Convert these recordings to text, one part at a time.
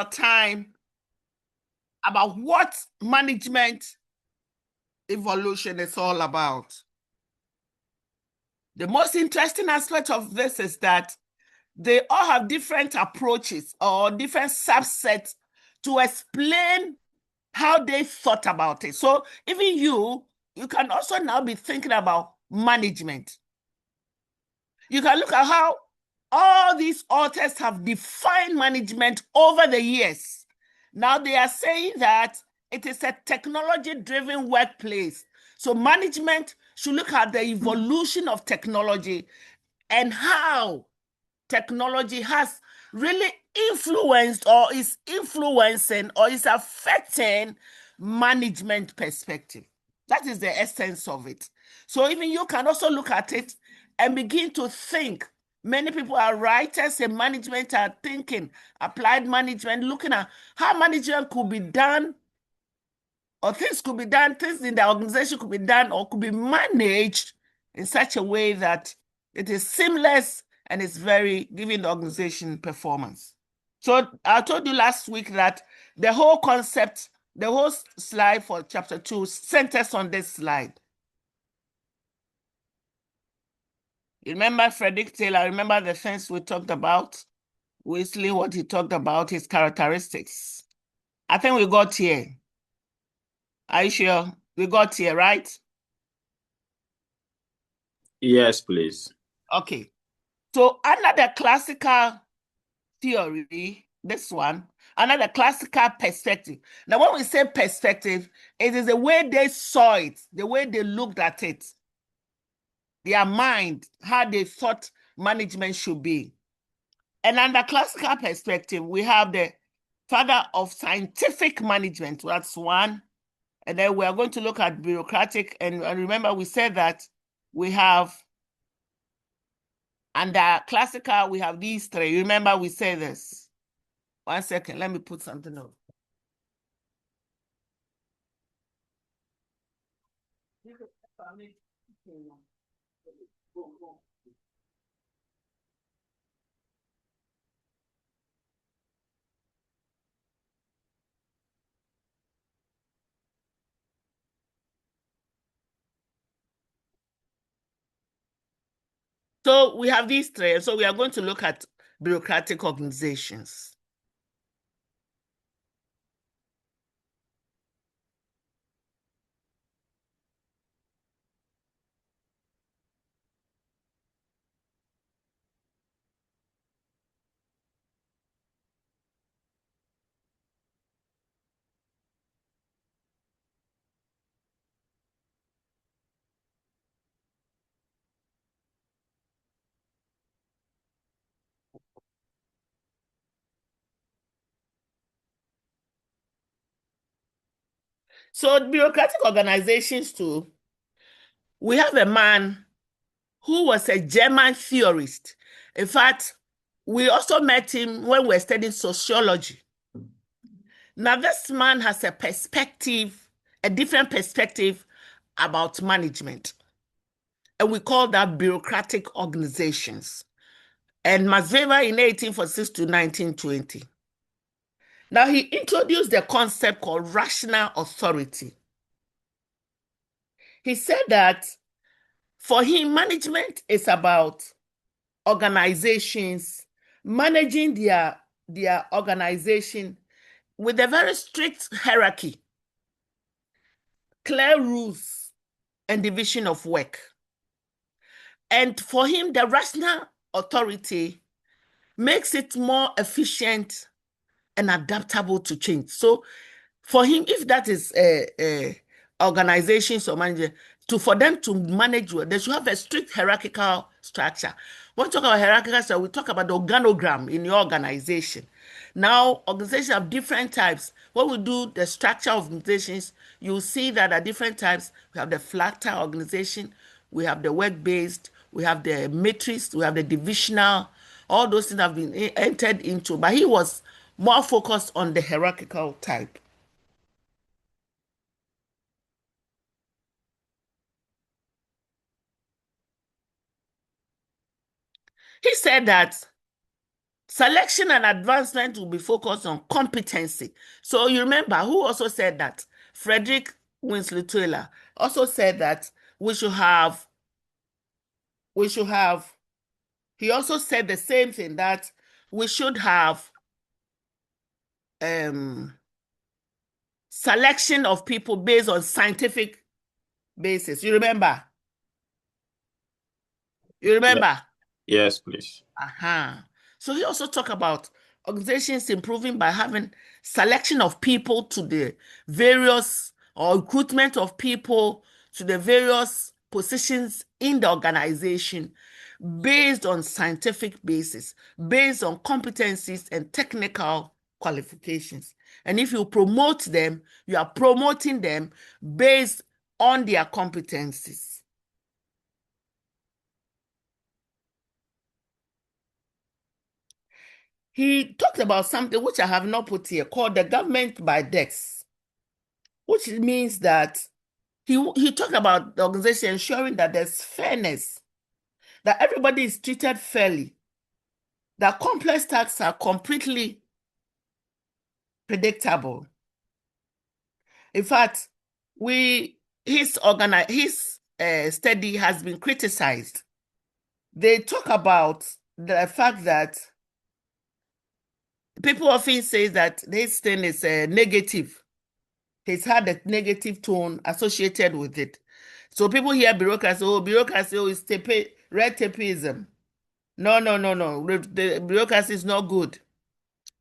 time about what management evolution is all about. The most interesting aspect of this is that they all have different approaches or different subsets to explain how they thought about it. So even you can also now be thinking about management. You can look at how all these authors have defined management over the years. Now they are saying that it is a technology-driven workplace. So management should look at the evolution of technology and how technology has really influenced or is influencing or is affecting management perspective. That is the essence of it. So even you can also look at it and begin to think. Many people are writers in management are thinking, applied management, looking at how management could be done or things could be done, things in the organization could be done or could be managed in such a way that it is seamless and it's very giving the organization performance. So I told you last week that the whole concept, the whole slide for chapter 2 centers on this slide. You remember Frederick Taylor? Remember the things we talked about? Weasley, what he talked about, his characteristics. I think we got here. Are you sure? We got here, right? Yes, please. Okay. So under the classical theory, this one, another classical perspective. Now, when we say perspective, it is the way they saw it, the way they looked at it, their mind, how they thought management should be. And under classical perspective, we have the father of scientific management. That's one. And then we are going to look at bureaucratic. And remember, we said that we have under classical, we have these three. Remember, we said this. 1 second, let me put something up. So we have these three. So we are going to look at bureaucratic organizations. So bureaucratic organizations too, we have a man who was a German theorist. In fact, we also met him when we were studying sociology. Now, this man has a perspective, a different perspective about management. And we call that bureaucratic organizations. And Max Weber in 1846 to 1920. Now, he introduced the concept called rational authority. He said that for him, management is about organizations managing their organization with a very strict hierarchy, clear rules, and division of work. And for him, the rational authority makes it more efficient and adaptable to change. So for him, if that is organizations or management, for them to manage well, they should have a strict hierarchical structure. When we talk about hierarchical structure, we talk about the organogram in your organization. Now, organizations have different types. When we do the structure of organizations, you'll see that at different types, we have the flat organization, we have the work-based, we have the matrix, we have the divisional. All those things have been entered into, but he was more focused on the hierarchical type. He said that Selection and advancement will be focused on competency. So you remember who also said that? Frederick Winslow Taylor also said that we should have, we should have, he also said the same thing, that we should have um, selection of people based on scientific basis. You remember? You Yeah. remember? Yes, please. Uh-huh. So he also talked about organizations improving by having selection of people to the various, or recruitment of people to the various positions in the organization based on scientific basis, based on competencies and technical qualifications. And if you promote them, you are promoting them based on their competencies. He talked about something which I have not put here called the government by decks, which means that he talked about the organization ensuring that there's fairness, that everybody is treated fairly, that complex tasks are completely predictable. In fact, his study has been criticized. They talk about the fact that people often say that this thing is negative. It's had a negative tone associated with it. So people hear bureaucracy, oh, it's red tapeism. No, no, no, no. The bureaucracy is not good.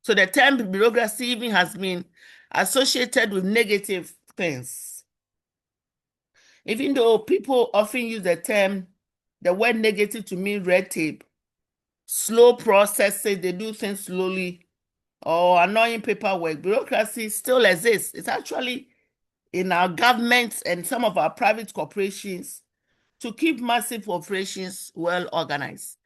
So the term bureaucracy even has been associated with negative things. Even though people often use the word negative to mean red tape, slow processes, they do things slowly, or annoying paperwork, bureaucracy still exists. It's actually in our governments and some of our private corporations to keep massive operations well organized.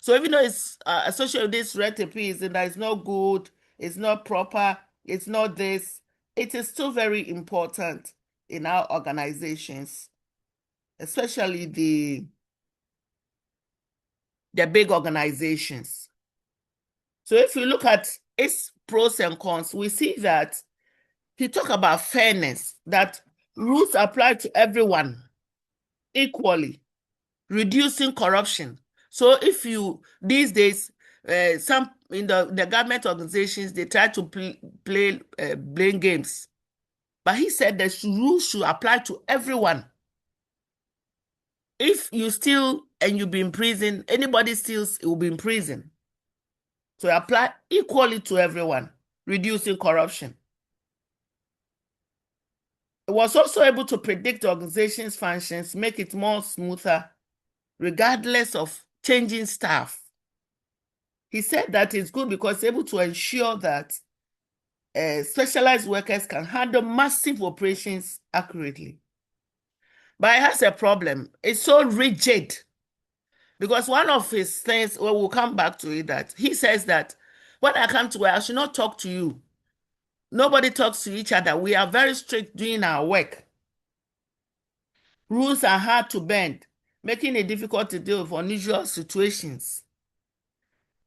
So even though it's associated with this red tape and that it's not good, it's not proper, it's not this, it is still very important in our organizations, especially the big organizations. So if you look at its pros and cons, we see that he talked about fairness, that rules apply to everyone equally, reducing corruption. So if you these days, some in the government organizations, they try to play blame games, but he said the rules should apply to everyone. If you steal and you be in prison, anybody steals, it will be in prison. So apply equally to everyone, reducing corruption. It was also able to predict the organization's functions, make it more smoother, regardless of changing staff. He said that it's good because it's able to ensure that specialized workers can handle massive operations accurately. But it has a problem. It's so rigid because one of his things, well, we'll come back to it, that he says that when I come to work, I should not talk to you. Nobody talks to each other. We are very strict doing our work. Rules are hard to bend, making it difficult to deal with unusual situations.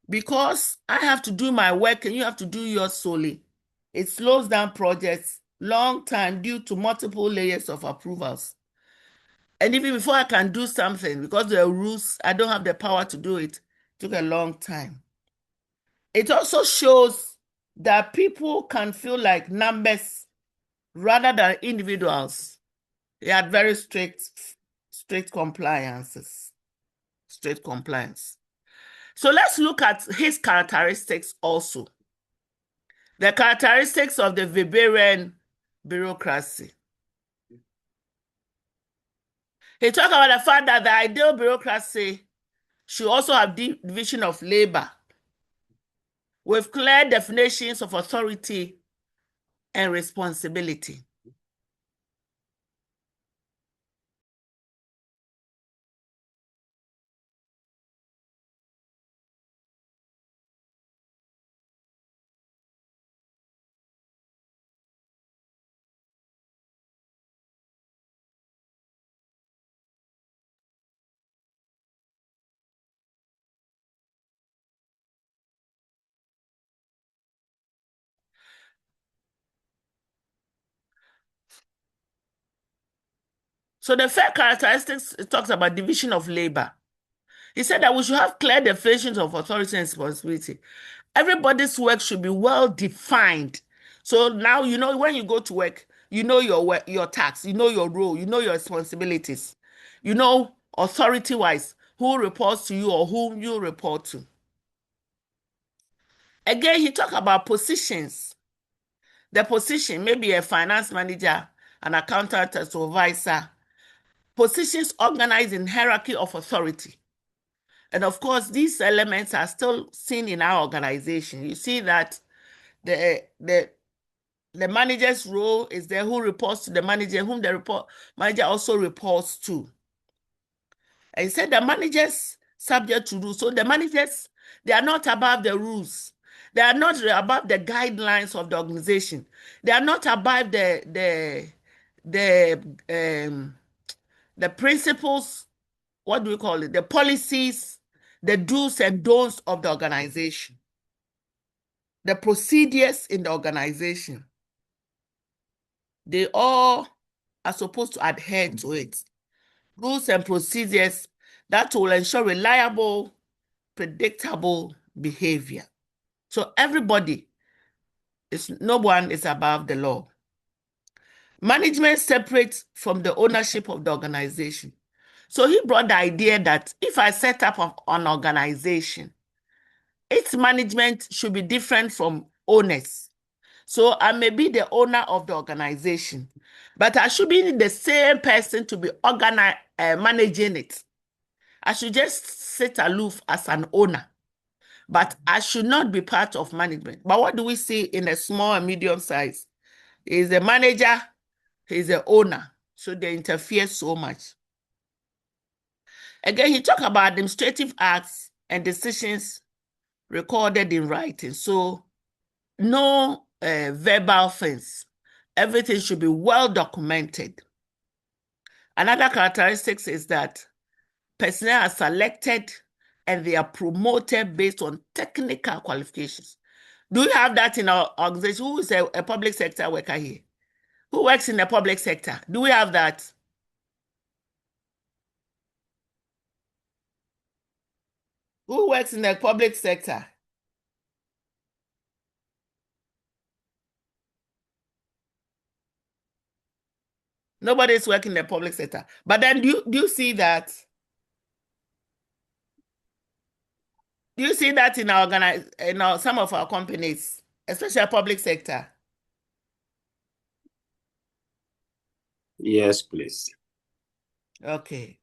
Because I have to do my work and you have to do yours solely, it slows down projects long time due to multiple layers of approvals. And even before I can do something, because there are rules, I don't have the power to do it. It took a long time. It also shows that people can feel like numbers rather than individuals. They had very strict compliances, strict compliance. So let's look at his characteristics also. The characteristics of the Weberian bureaucracy. He talked about the fact that the ideal bureaucracy should also have division of labor with clear definitions of authority and responsibility. So the third characteristics, it talks about division of labor. He said that we should have clear definitions of authority and responsibility. Everybody's work should be well defined. So now you know when you go to work, you know your work, your task, you know your role, you know your responsibilities. You know authority-wise who reports to you or whom you report to. Again, he talked about positions. The position, maybe a finance manager, an accountant, a supervisor. Positions organized in hierarchy of authority. And of course, these elements are still seen in our organization. You see that the manager's role is there who reports to the manager, whom the manager also reports to. And he said the managers subject to rules. So the managers, they are not above the rules. They are not above the guidelines of the organization. They are not above the principles, what do we call it? The policies, the do's and don'ts of the organization, the procedures in the organization. They all are supposed to adhere to it. Rules and procedures that will ensure reliable, predictable behavior. So no one is above the law. Management separates from the ownership of the organization. So he brought the idea that if I set up an organization, its management should be different from owners. So I may be the owner of the organization, but I should be the same person to be managing it. I should just sit aloof as an owner, but I should not be part of management. But what do we see in a small and medium size? He's the manager, he's the owner, so they interfere so much. Again, he talked about administrative acts and decisions recorded in writing. So no verbal things. Everything should be well documented. Another characteristic is that personnel are selected and they are promoted based on technical qualifications. Do you have that in our organization? Who is a public sector worker here? Who works in the public sector? Do we have that? Who works in the public sector? Nobody is working in the public sector. But then do you see that? Do you see that in some of our companies, especially our public sector? Yes, please. Okay.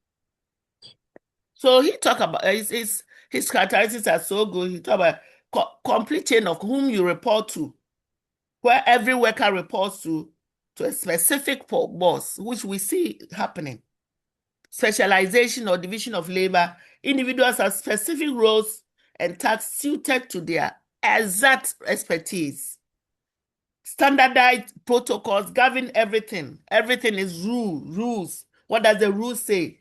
So he talked about his characteristics are so good. He talked about complete chain of whom you report to, where every worker reports to a specific boss, which we see happening. Specialization or division of labor. Individuals have specific roles and tasks suited to their exact expertise. Standardized protocols govern everything. Everything is rules. What does the rule say?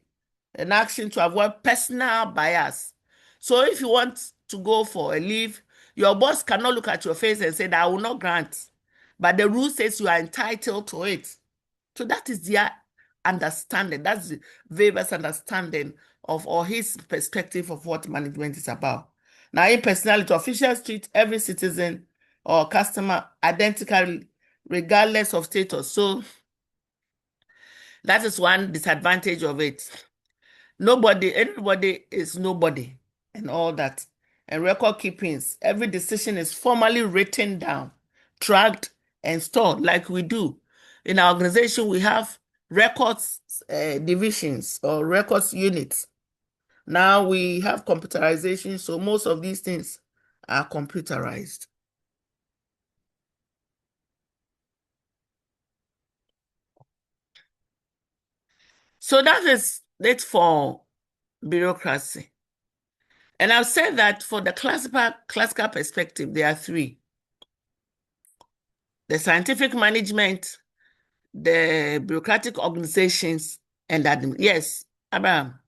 An action to avoid personal bias. So if you want to go for a leave, your boss cannot look at your face and say that I will not grant. But the rule says you are entitled to it. So that is their understanding. That's the Weber's understanding of, or his perspective of what management is about. Now, in personality, officials treat every citizen or customer identically, regardless of status. So that is one disadvantage of it. Everybody is nobody and all that. And record keepings, every decision is formally written down, tracked, and stored like we do. In our organization, we have records divisions or records units. Now we have computerization, so most of these things are computerized. So that is it for bureaucracy. And I've said that for the classical perspective, there are three. The scientific management, the bureaucratic organizations, and admin. Yes, Abraham.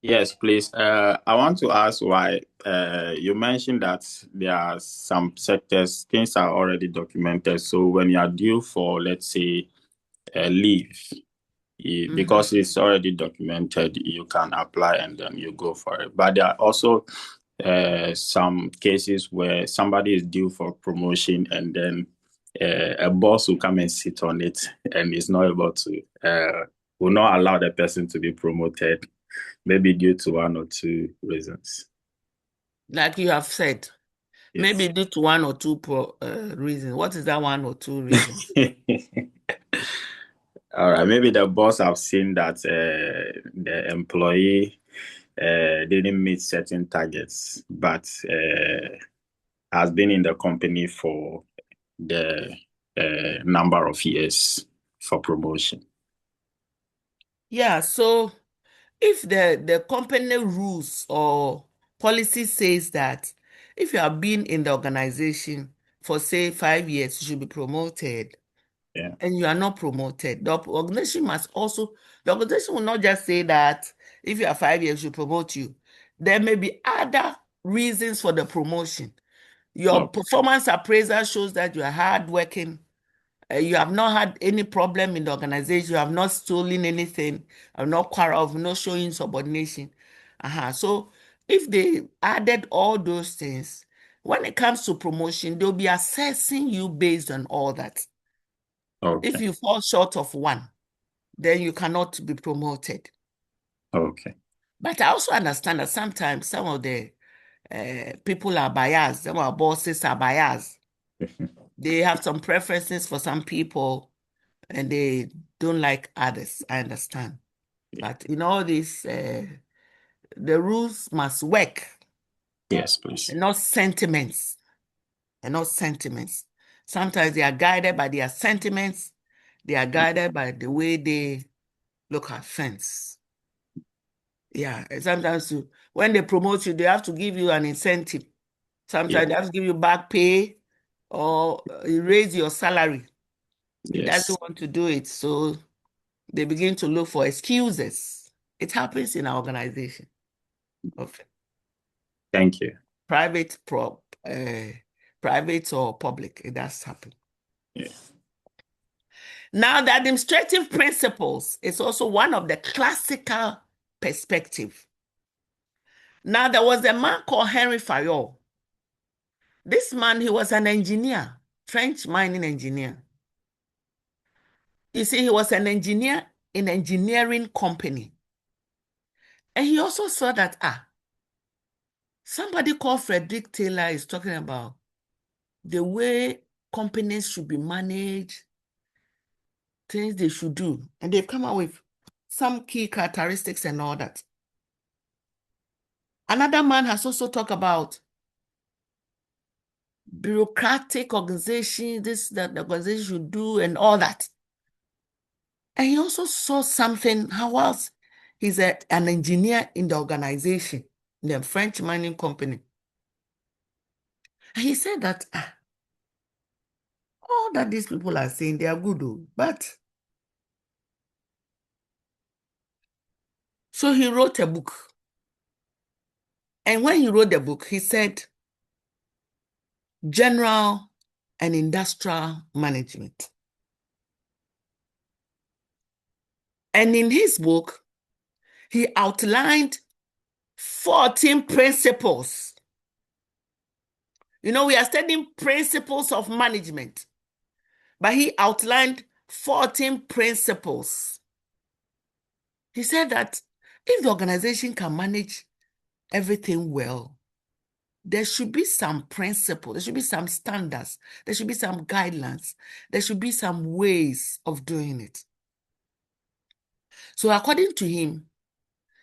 Yes, please. I want to ask why you mentioned that there are some sectors, things are already documented. So when you are due for, let's say, leave. Because it's already documented, you can apply and then you go for it. But there are also some cases where somebody is due for promotion and then a boss will come and sit on it and is not able to, will not allow the person to be promoted, maybe due to one or two reasons. Like you have said, Yes. maybe due to one or two reasons. What is that one or two reasons? All right, maybe the boss have seen that the employee didn't meet certain targets, but has been in the company for the number of years for promotion. Yeah, so if the company rules or policy says that if you have been in the organization for, say, 5 years, you should be promoted, Yeah. and you are not promoted, the organization will not just say that if you are 5 years, we should promote you. There may be other reasons for the promotion. Your performance appraisal shows that you are hardworking. You have not had any problem in the organization. You have not stolen anything. Have not quarreled, not showing subordination. So if they added all those things, when it comes to promotion, they'll be assessing you based on all that. Okay. If you fall short of one, then you cannot be promoted. Okay. But I also understand that sometimes some of the people are biased. Some of our bosses are biased. They have some preferences for some people and they don't like others. I understand. But in all this, the rules must work. Yes, please. And not sentiments. And not sentiments. Sometimes they are guided by their sentiments. They are guided by the way they look at things. Yeah. And sometimes when they promote you, they have to give you an incentive. Sometimes they have to give you back pay or raise your salary. He doesn't want to do it. So they begin to look for excuses. It happens in our organization often. Thank you. Private or public, it does happen. Yeah. Now, the administrative principles is also one of the classical perspective. Now, there was a man called Henry Fayol. This man, he was an engineer, French mining engineer. You see, he was an engineer in an engineering company. And he also saw that, somebody called Frederick Taylor is talking about the way companies should be managed, things they should do. And they've come up with some key characteristics and all that. Another man has also talked about bureaucratic organization, this, that the organization should do and all that. And he also saw something, how else? He's an engineer in the organization, in the French mining company. And he said that all that these people are saying, they are good, but so he wrote a book. And when he wrote the book, he said, General and Industrial Management. And in his book, he outlined 14 principles. You know, we are studying principles of management, but he outlined 14 principles. He said that if the organization can manage everything well, there should be some principles, there should be some standards, there should be some guidelines, there should be some ways of doing it. So according to him,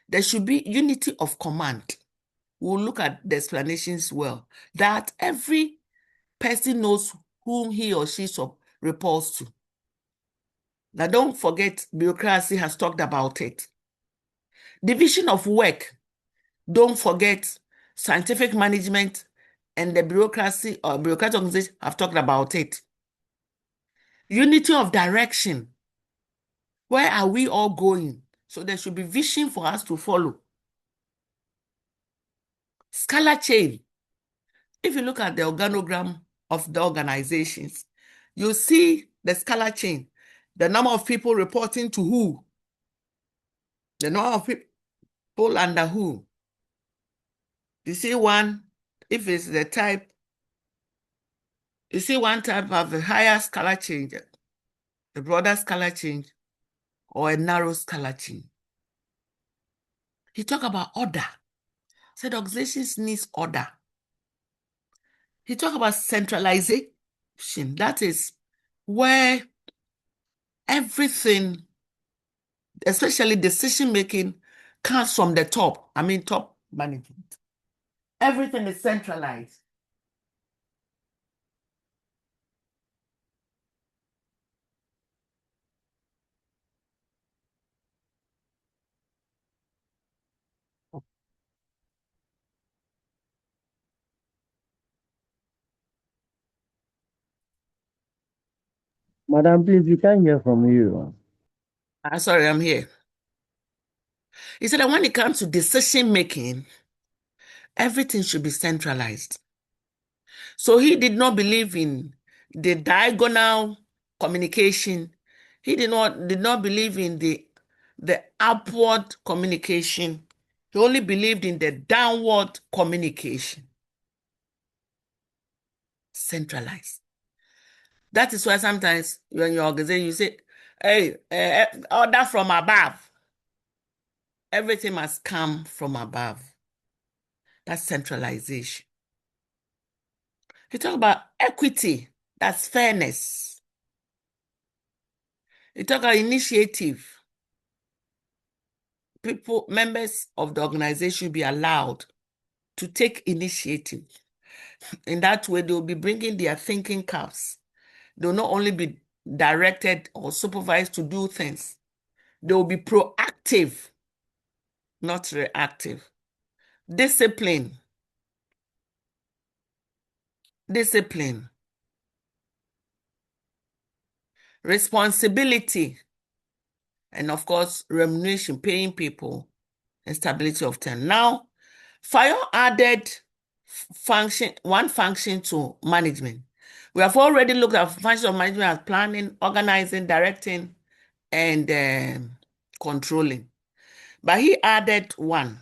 there should be unity of command. We'll look at the explanations well, that every person knows whom he or she reports to. Now, don't forget, bureaucracy has talked about it. Division of work. Don't forget, scientific management and the bureaucracy or bureaucratic organization have talked about it. Unity of direction. Where are we all going? So there should be vision for us to follow. Scalar chain. If you look at the organogram of the organizations, you see the scalar chain. The number of people reporting to who? The number of people under who? You see one, if it's the type, you see one type of a higher scalar change, a broader scalar change, or a narrow scalar change. He talked about order. Said organizations needs order. He talked about centralization. That is where everything, especially decision making, comes from the top. I mean, top management. Everything is centralized. Madam, please, we can't hear from you. Sorry, I'm here. He said that when it comes to decision making, everything should be centralized. So he did not believe in the diagonal communication. He did not believe in the upward communication. He only believed in the downward communication. Centralized. That is why sometimes when you're organizing, you say, hey, order from above. Everything must come from above. That's centralization. He talked about equity. That's fairness. He talked about initiative. Members of the organization be allowed to take initiative. In that way, they will be bringing their thinking caps. They will not only be directed or supervised to do things. They will be proactive, not reactive. Discipline. Responsibility. And of course, remuneration, paying people, and stability of time. Now, Fire added one function to management. We have already looked at functions of management as planning, organizing, directing, and controlling. But he added one,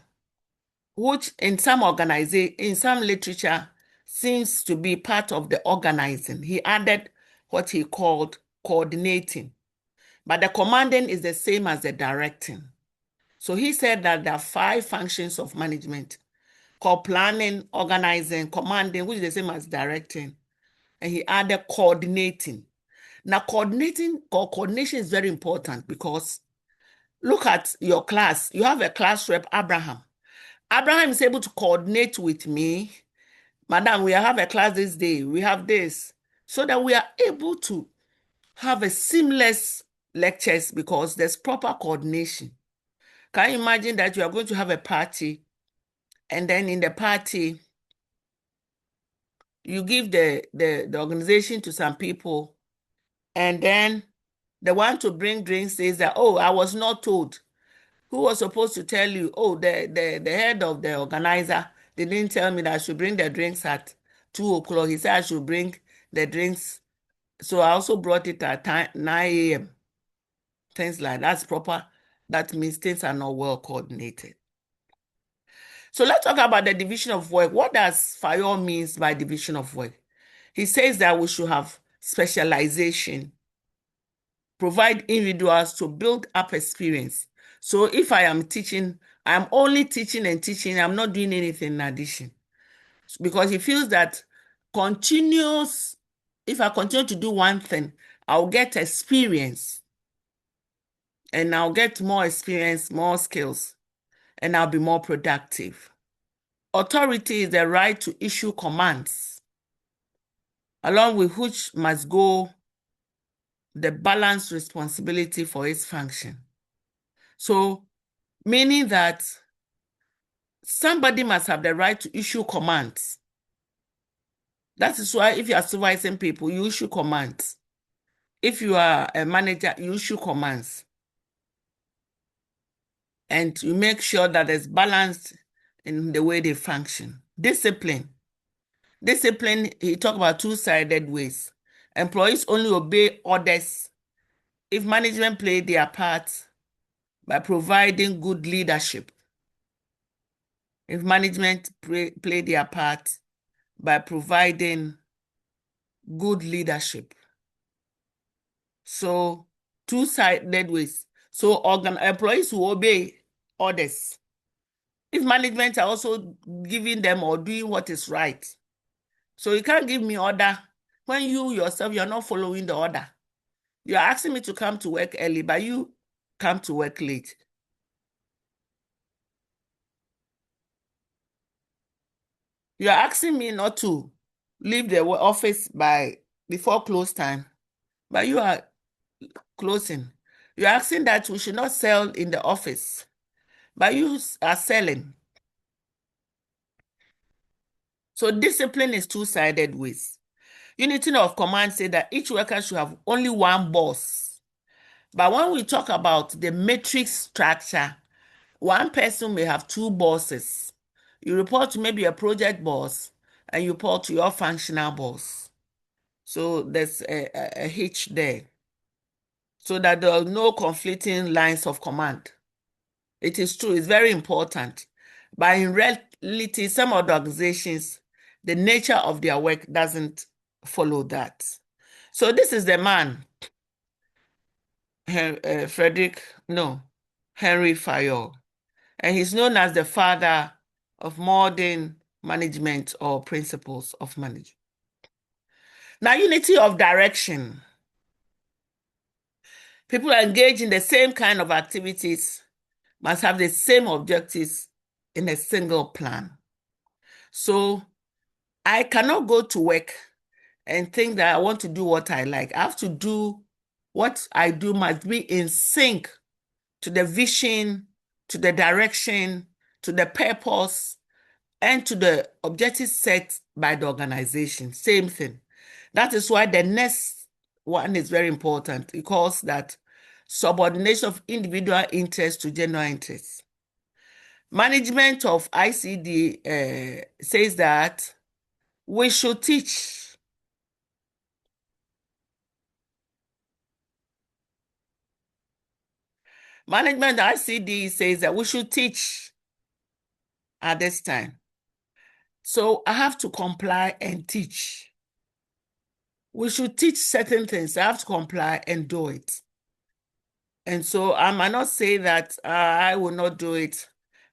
which in some literature seems to be part of the organizing. He added what he called coordinating. But the commanding is the same as the directing. So he said that there are 5 functions of management called planning, organizing, commanding, which is the same as directing. And he added coordinating. Now, coordination is very important because look at your class. You have a class rep, Abraham. Abraham is able to coordinate with me. Madam, we have a class this day. We have this. So that we are able to have a seamless lectures because there's proper coordination. Can you imagine that you are going to have a party and then in the party, you give the organization to some people, and then the one to bring drinks says that, oh, I was not told. Who was supposed to tell you? Oh, the head of the organizer, they didn't tell me that I should bring the drinks at 2 o'clock. He said I should bring the drinks. So I also brought it at 9 a.m. Things like that's proper. That means things are not well coordinated. So let's talk about the division of work. What does FIOR means by division of work? He says that we should have specialization, provide individuals to build up experience. So if I am teaching, I'm only teaching and teaching, I'm not doing anything in addition. Because he feels that if I continue to do one thing, I'll get experience. And I'll get more experience, more skills, and I'll be more productive. Authority is the right to issue commands, along with which must go the balanced responsibility for its function. So, meaning that somebody must have the right to issue commands. That is why if you are supervising people, you issue commands. If you are a manager, you issue commands. And you make sure that it's balanced in the way they function. Discipline. Discipline, he talked about 2-sided ways. Employees only obey orders if management play their part by providing good leadership, if management play their part by providing good leadership. So two-sided ways. So employees who obey orders. If management are also giving them or doing what is right. So you can't give me order when you yourself, you're not following the order. You're asking me to come to work early, but you come to work late. You're asking me not to leave the office before close time, but you are closing. You're asking that we should not sell in the office, but you are selling. So discipline is two-sided ways. Unity of command say that each worker should have only one boss. But when we talk about the matrix structure, one person may have two bosses. You report to maybe a project boss and you report to your functional boss. So there's a hitch there. So that there are no conflicting lines of command. It is true, it's very important. But in reality, some of the organizations, the nature of their work doesn't follow that. So this is the man, Henry Fayol. And he's known as the father of modern management or principles of management. Now, unity of direction. People engaged in the same kind of activities must have the same objectives in a single plan. So I cannot go to work and think that I want to do what I like. I have to do what I do must be in sync to the vision, to the direction, to the purpose, and to the objectives set by the organization. Same thing. That is why the next one is very important. It calls that subordination of individual interests to general interests. Management of ICD says that we should teach. Management ICD says that we should teach at this time. So I have to comply and teach. We should teach certain things. I have to comply and do it. And so I might not say that I will not do it.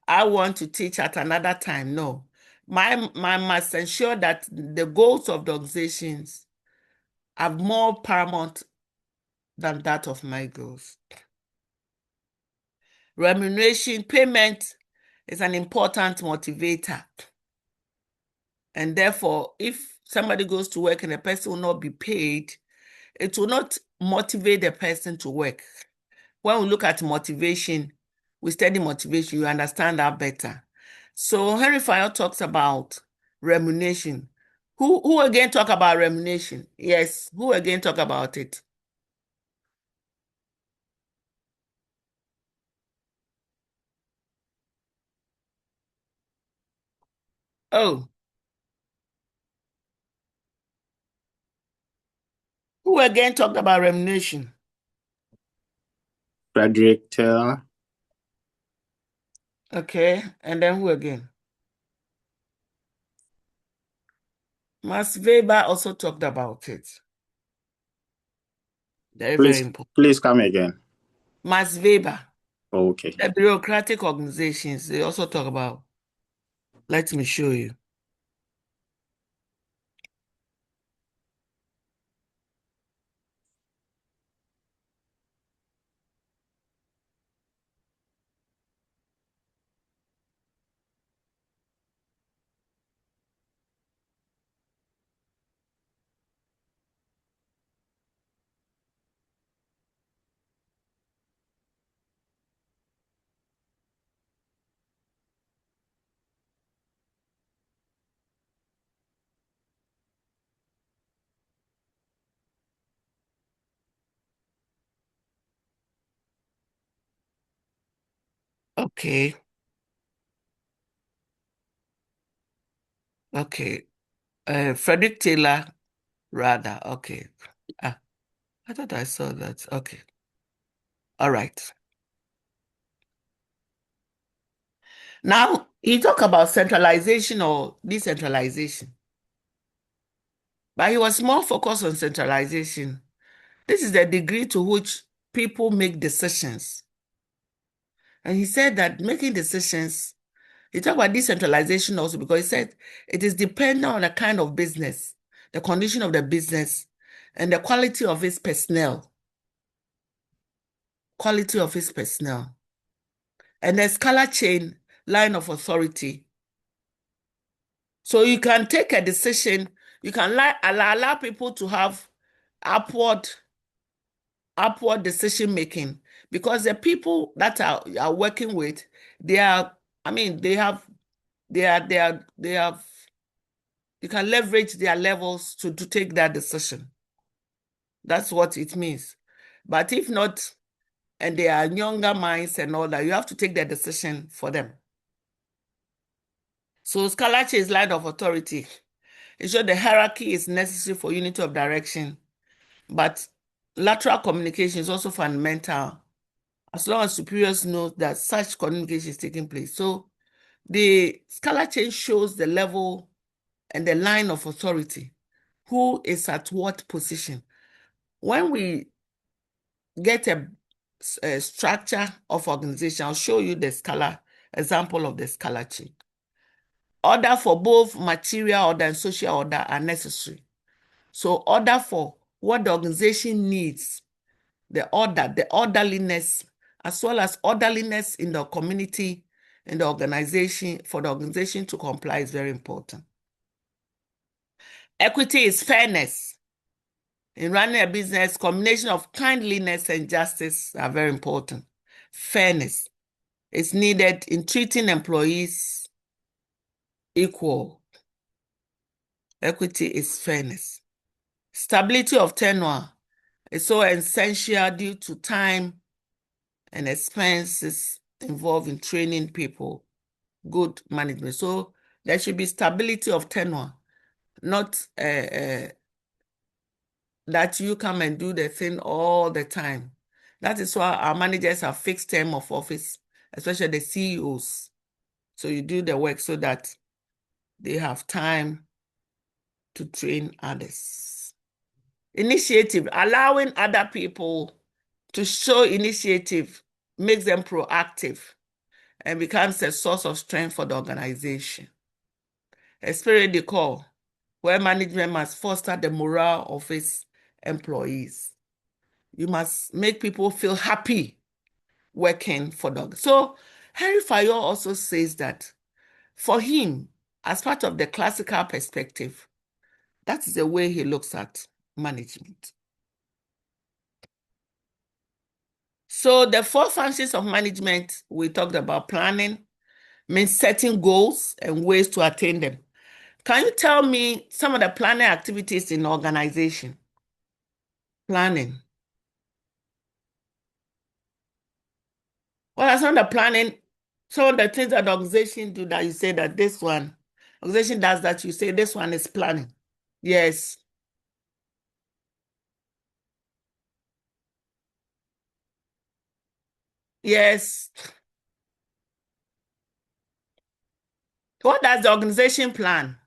I want to teach at another time. No. My must ensure that the goals of the organizations are more paramount than that of my goals. Remuneration payment is an important motivator. And therefore, if somebody goes to work and a person will not be paid, it will not motivate the person to work. When we look at motivation, we study motivation, you understand that better. So Henry Fayol talks about remuneration. Who again talk about remuneration? Yes, who again talk about it? Oh. Who again talked about remuneration? Frederick Taylor. Okay, and then who again? Max Weber also talked about it. Very important. Please come again. Max Weber. Okay. The bureaucratic organizations, they also talk about. Let me show you. Okay. Okay. Frederick Taylor, rather. Okay. I thought I saw that. Okay. All right. Now, he talk about centralization or decentralization, but he was more focused on centralization. This is the degree to which people make decisions. And he said that making decisions, he talked about decentralization also because he said it is dependent on the kind of business, the condition of the business, and the quality of its personnel. Quality of its personnel. And the scalar chain line of authority. So you can take a decision, you can allow people to have upward decision making because the people that are working with, they are, I mean, they have, you can leverage their levels to take that decision. That's what it means. But if not, and they are younger minds and all that, you have to take the decision for them. So scalar chain is line of authority. It shows the hierarchy is necessary for unity of direction, but lateral communication is also fundamental as long as superiors know that such communication is taking place. So the scalar chain shows the level and the line of authority, who is at what position. When we get a structure of organization, I'll show you the scalar example of the scalar chain. Order for both material order and social order are necessary. So order for what the organization needs, the order, the orderliness, as well as orderliness in the community, in the organization, for the organization to comply is very important. Equity is fairness. In running a business, combination of kindliness and justice are very important. Fairness is needed in treating employees equal. Equity is fairness. Stability of tenure is so essential due to time and expenses involved in training people, good management. So there should be stability of tenure, not that you come and do the thing all the time. That is why our managers have fixed term of office, especially the CEOs. So you do the work so that they have time to train others. Initiative, allowing other people to show initiative makes them proactive and becomes a source of strength for the organization. A spirit decor, where management must foster the morale of its employees. You must make people feel happy working for the. So Henry Fayol also says that for him, as part of the classical perspective, that is the way he looks at management. So the four functions of management, we talked about planning, means setting goals and ways to attain them. Can you tell me some of the planning activities in organization? Planning. What are some of the planning, some of the things that the organization do that you say that this one, organization does that you say this one is planning? Yes. Yes. What does the organization plan?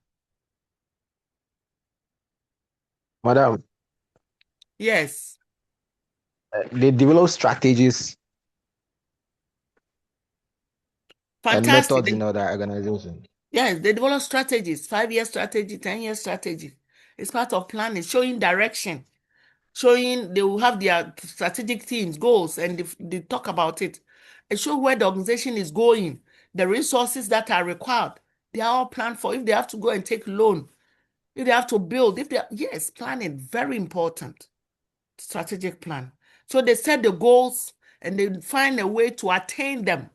Madam, Yes. they develop strategies and Fantastic. methods in other organizations. Yes, they develop strategies, 5-year strategy, 10-year strategy. It's part of planning, showing direction, showing they will have their strategic teams, goals, and they talk about it. And show where the organization is going, the resources that are required. They are all planned for. If they have to go and take loan, if they have to build, yes, planning, very important. Strategic plan. So they set the goals and they find a way to attain them.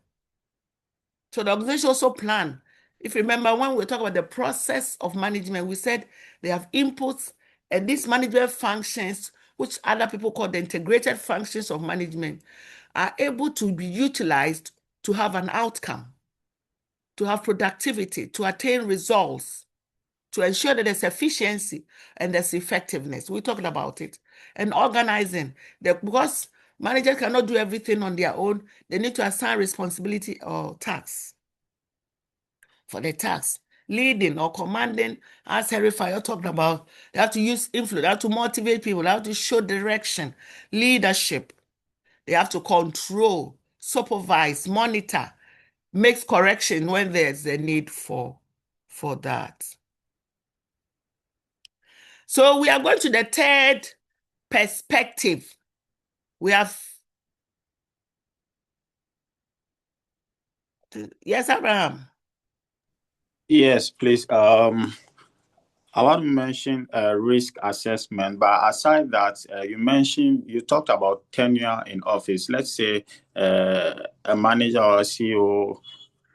So the organization also plan. If you remember, when we talk about the process of management, we said they have inputs and these management functions, which other people call the integrated functions of management, are able to be utilized to have an outcome, to have productivity, to attain results, to ensure that there's efficiency and there's effectiveness. We talked about it. And organizing, because Managers cannot do everything on their own. They need to assign responsibility or tasks for the task. Leading or commanding, as Harry Fire talked about, they have to use influence, they have to motivate people, they have to show direction, leadership. They have to control, supervise, monitor, make correction when there's a need for that. So we are going to the third perspective. We have, yes, Abraham. Yes, please. I want to mention risk assessment, but aside that, you talked about tenure in office. Let's say a manager or a CEO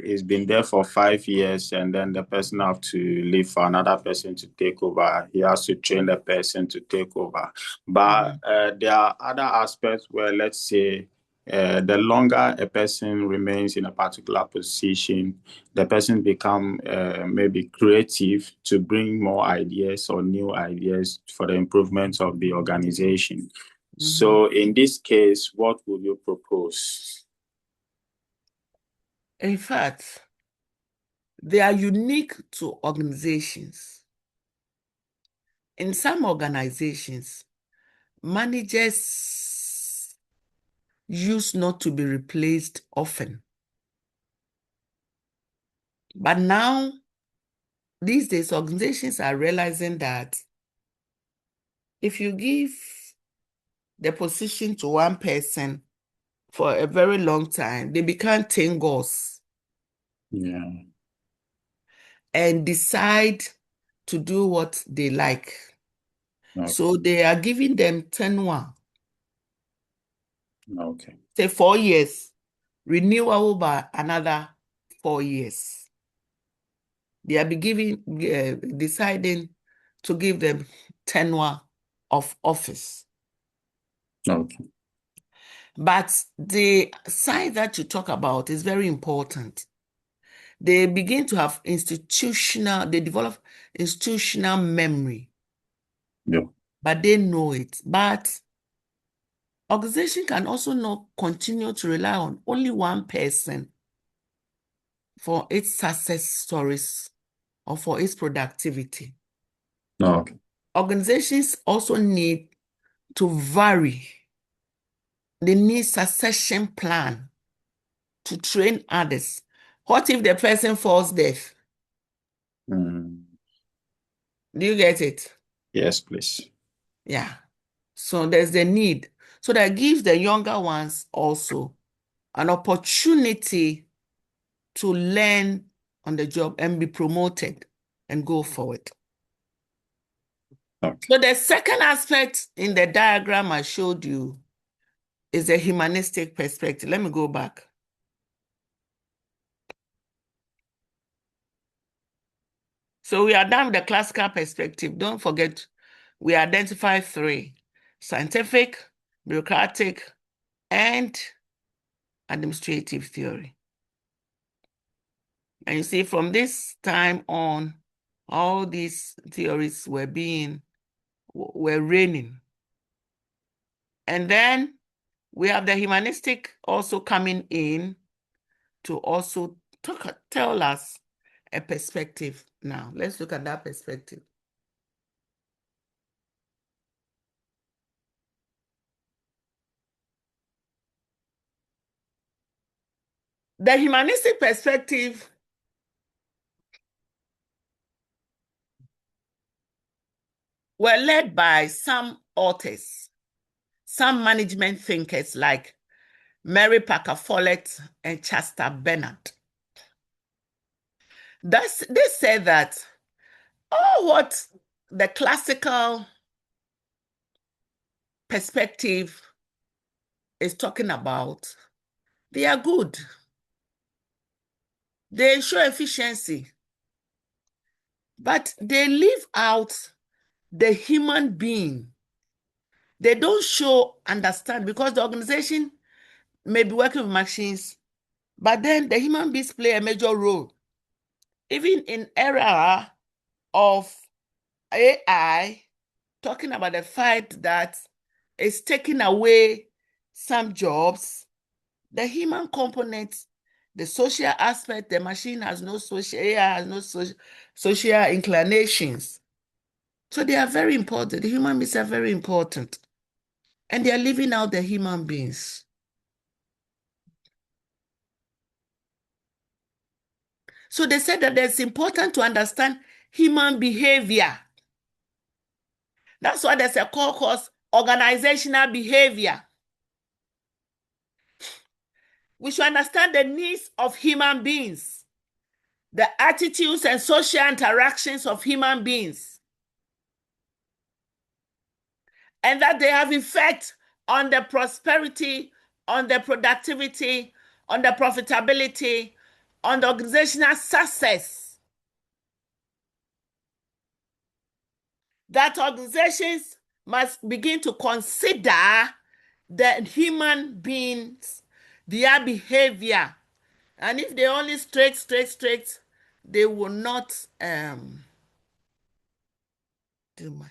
has been there for 5 years, and then the person have to leave for another person to take over. He has to train the person to take over. But there are other aspects where, let's say, the longer a person remains in a particular position, the person become maybe creative to bring more ideas or new ideas for the improvement of the organization. So in this case, what would you propose? In fact, they are unique to organizations. In some organizations, managers used not to be replaced often. But now, these days, organizations are realizing that if you give the position to one person for a very long time, they become tingles. Yeah. And decide to do what they like. Okay. So they are giving them tenure. Okay. Say 4 years, renewable by another 4 years. They are deciding to give them tenure of office. Okay. But the side that you talk about is very important. They begin to have they develop institutional memory. Yeah. But they know it. But organization can also not continue to rely on only one person for its success stories or for its productivity. Okay. Organizations also need to vary. They need succession plan to train others. What if the person falls deaf? Mm. Do you get it? Yes, please. Yeah. So there's the need. So that gives the younger ones also an opportunity to learn on the job and be promoted and go forward. Okay. So the second aspect in the diagram I showed you is a humanistic perspective. Let me go back. So we are done with the classical perspective. Don't forget, we identify 3: scientific, bureaucratic, and administrative theory. And you see, from this time on, all these theories were reigning. And then we have the humanistic also coming in to also tell us a perspective. Now, let's look at that perspective. The humanistic perspective were led by some authors, some management thinkers like Mary Parker Follett and Chester Bernard. They said that all what the classical perspective is talking about, they are good. They show efficiency, but they leave out the human being. They don't understand, because the organization may be working with machines, but then the human beings play a major role. Even in era of AI, talking about the fact that it's taking away some jobs, the human component, the social aspect, the machine has no social, AI has no social inclinations. So they are very important. The human beings are very important. And they are living out the human beings. So they said that it's important to understand human behavior. That's why there's a course, organizational behavior. We should understand the needs of human beings, the attitudes and social interactions of human beings, and that they have effect on the prosperity, on the productivity, on the profitability, on the organizational success. That organizations must begin to consider the human beings, their behavior. And if they only straight, they will not do much.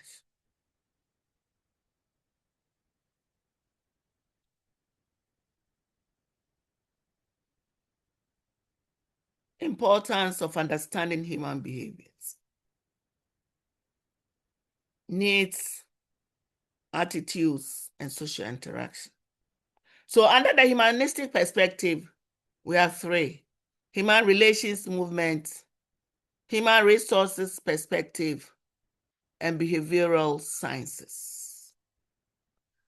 Importance of understanding human behaviors, needs, attitudes, and social interaction. So under the humanistic perspective, we have three: human relations movement, human resources perspective, and behavioral sciences.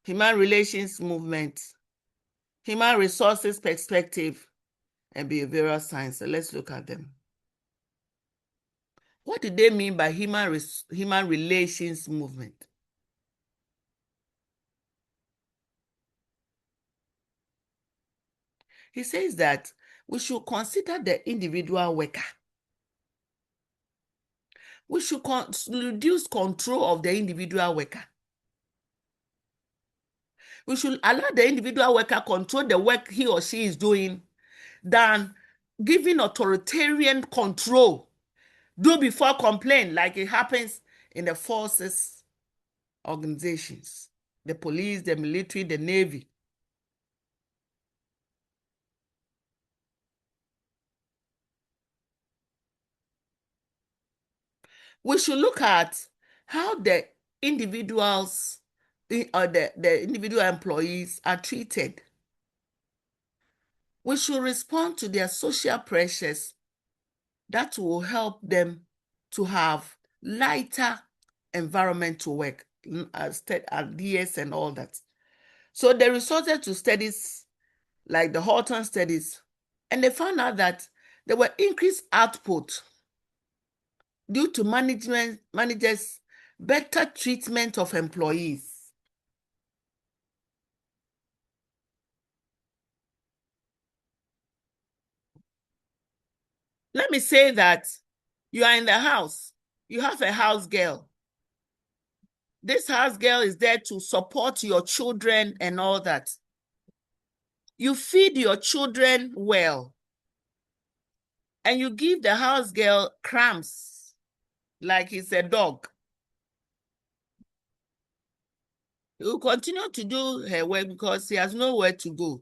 Human relations movement, human resources perspective, and behavioral science. So let's look at them. What did they mean by human relations movement? He says that we should consider the individual worker. We should reduce control of the individual worker. We should allow the individual worker control the work he or she is doing than giving authoritarian control. Do before complain, like it happens in the forces organizations, the police, the military, the navy. We should look at how the individuals or the individual employees are treated. We should respond to their social pressures that will help them to have lighter environment to work, ideas and all that. So they resorted to studies like the Horton studies, and they found out that there were increased output due to managers' better treatment of employees. Let me say that you are in the house, you have a house girl. This house girl is there to support your children and all that. You feed your children well, and you give the house girl crumbs like it's a dog. He will continue to do her work because he has nowhere to go.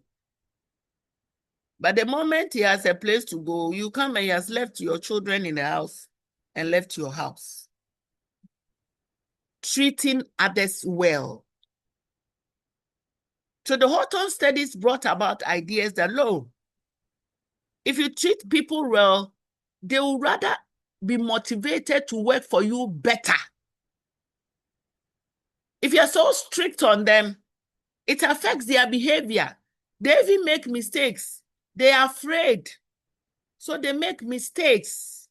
But the moment he has a place to go, you come and he has left your children in the house and left your house. Treating others well. So the Horton studies brought about ideas that, if you treat people well, they will rather be motivated to work for you better. If you're so strict on them, it affects their behavior. They even make mistakes. They are afraid. So they make mistakes.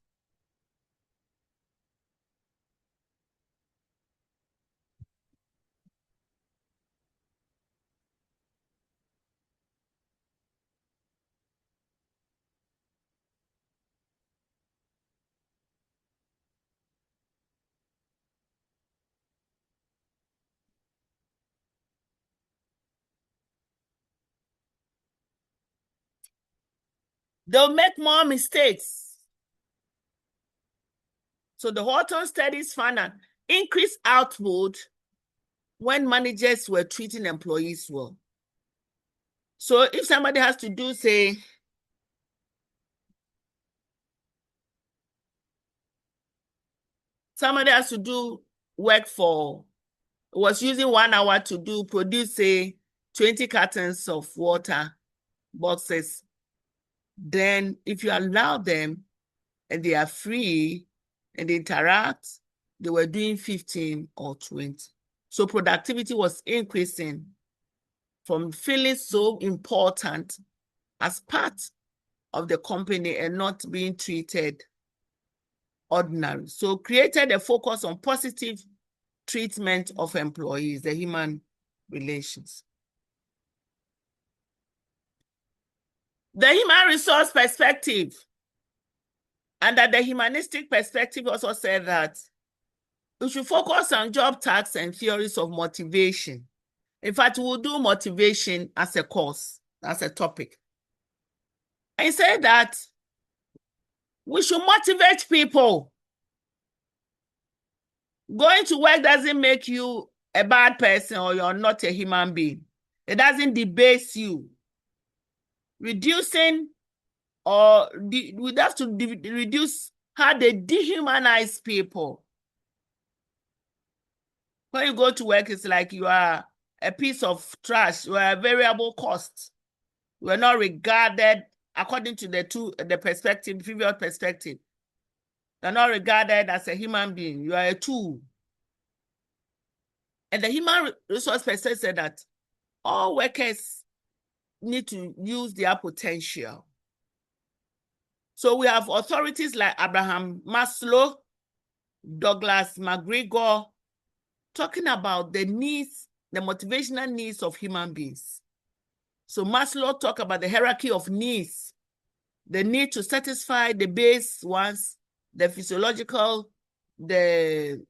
They'll make more mistakes. So the Horton studies found an increased output when managers were treating employees well. So if somebody has to do, say, somebody has to do work for, was using 1 hour to produce, say, 20 cartons of water boxes, then if you allow them and they are free and they interact, they were doing 15 or 20. So productivity was increasing from feeling so important as part of the company and not being treated ordinary. So created a focus on positive treatment of employees, the human relations. The human resource perspective, under the humanistic perspective, also said that we should focus on job tasks and theories of motivation. In fact, we'll do motivation as a course, as a topic. I said that we should motivate people. Going to work doesn't make you a bad person or you're not a human being. It doesn't debase you. Reducing, or we have to reduce how they dehumanize people. When you go to work, it's like you are a piece of trash. You are a variable cost. You are not regarded according to the perspective, previous perspective. You are not regarded as a human being. You are a tool. And the human resource person said that all workers need to use their potential. So we have authorities like Abraham Maslow, Douglas McGregor, talking about the needs, the motivational needs of human beings. So Maslow talked about the hierarchy of needs, the need to satisfy the base ones, the physiological, the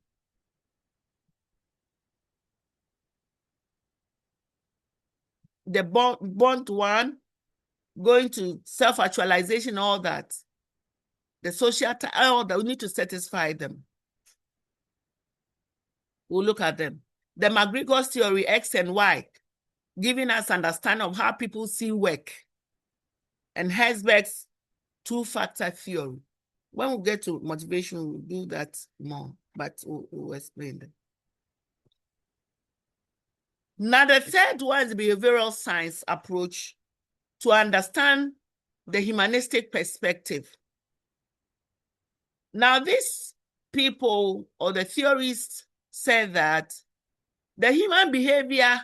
bond one, going to self-actualization, all that. The social, all that, we need to satisfy them. We'll look at them. The McGregor's theory, X and Y, giving us understanding of how people see work. And Herzberg's two-factor theory. When we get to motivation, we'll do that more, but we'll explain them. Now, the third one is the behavioral science approach to understand the humanistic perspective. Now, these people or the theorists said that the human behavior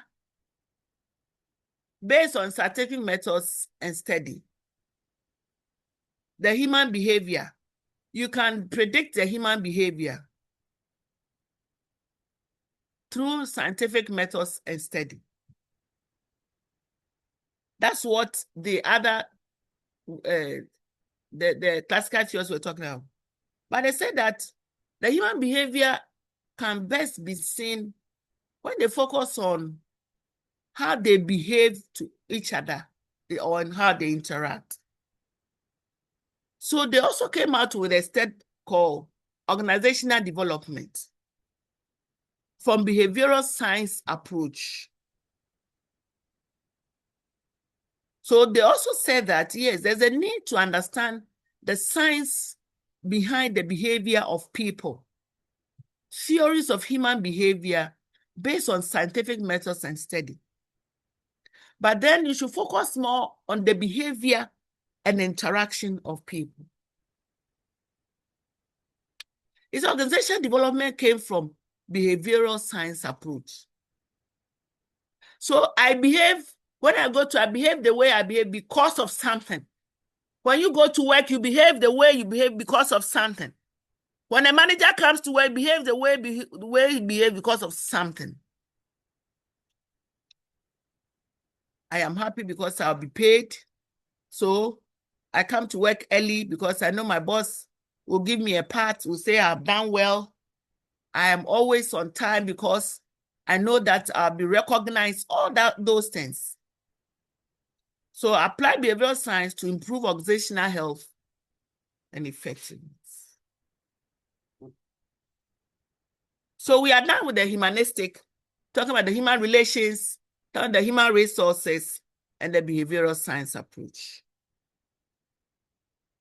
based on scientific methods and study, the human behavior, you can predict the human behavior through scientific methods and study. That's what the other, the classical theorists were talking about. But they said that the human behavior can best be seen when they focus on how they behave to each other or on how they interact. So they also came out with a study called organizational development from behavioral science approach. So they also said that, yes, there's a need to understand the science behind the behavior of people, theories of human behavior based on scientific methods and study. But then you should focus more on the behavior and interaction of people. Its organizational development came from behavioral science approach. So I behave, when I go to, I behave the way I behave because of something. When you go to work, you behave the way you behave because of something. When a manager comes to work, behave the way he behaves because of something. I am happy because I'll be paid. So I come to work early because I know my boss will give me a pat, will say I've done well. I am always on time because I know that I'll be recognized, all those things. So apply behavioral science to improve organizational health and effectiveness. So we are done with the humanistic, talking about the human relations, talking about the human resources. and the behavioral science approach.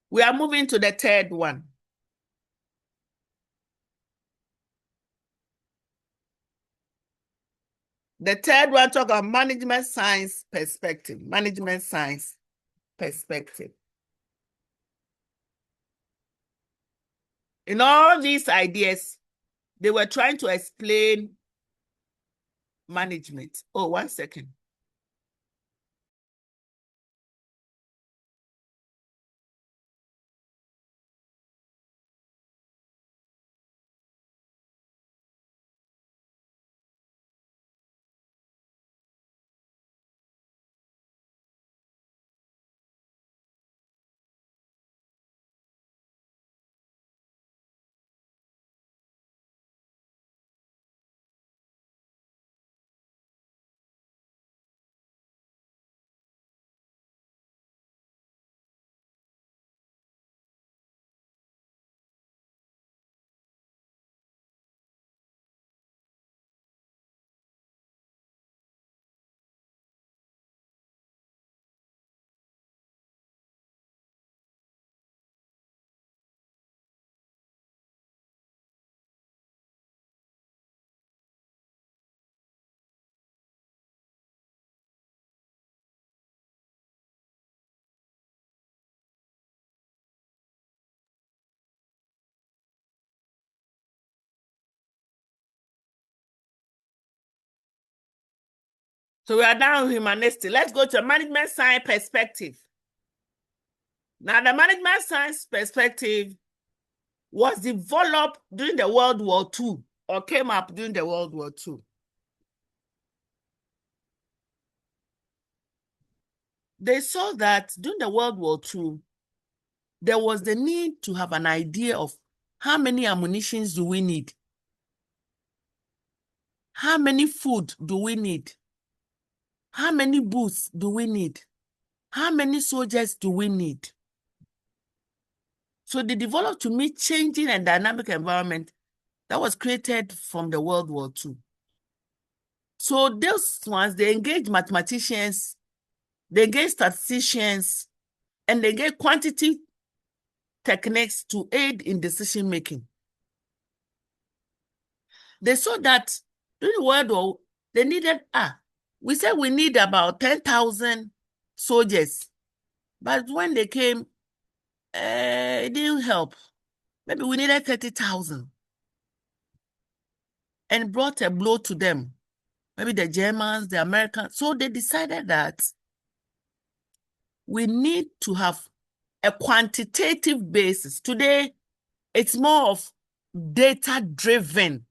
We are moving to the third one. The third one talk about management science perspective. Management science perspective. In all these ideas, they were trying to explain management. Oh, 1 second. So we are now humanistic. Let's go to a management science perspective. Now, the management science perspective was developed during the World War II, or came up during the World War II. They saw that during the World War II, there was the need to have an idea of how many ammunitions do we need? How many food do we need? How many boots do we need? How many soldiers do we need? So they developed to meet changing and dynamic environment that was created from the World War II. So those ones, they engage mathematicians, they engage statisticians, and they engage quantitative techniques to aid in decision making. They saw that during the World War, they needed, we said we need about 10,000 soldiers. But when they came, it didn't help. Maybe we needed 30,000. And brought a blow to them. Maybe the Germans, the Americans. So they decided that we need to have a quantitative basis. Today, it's more of data-driven.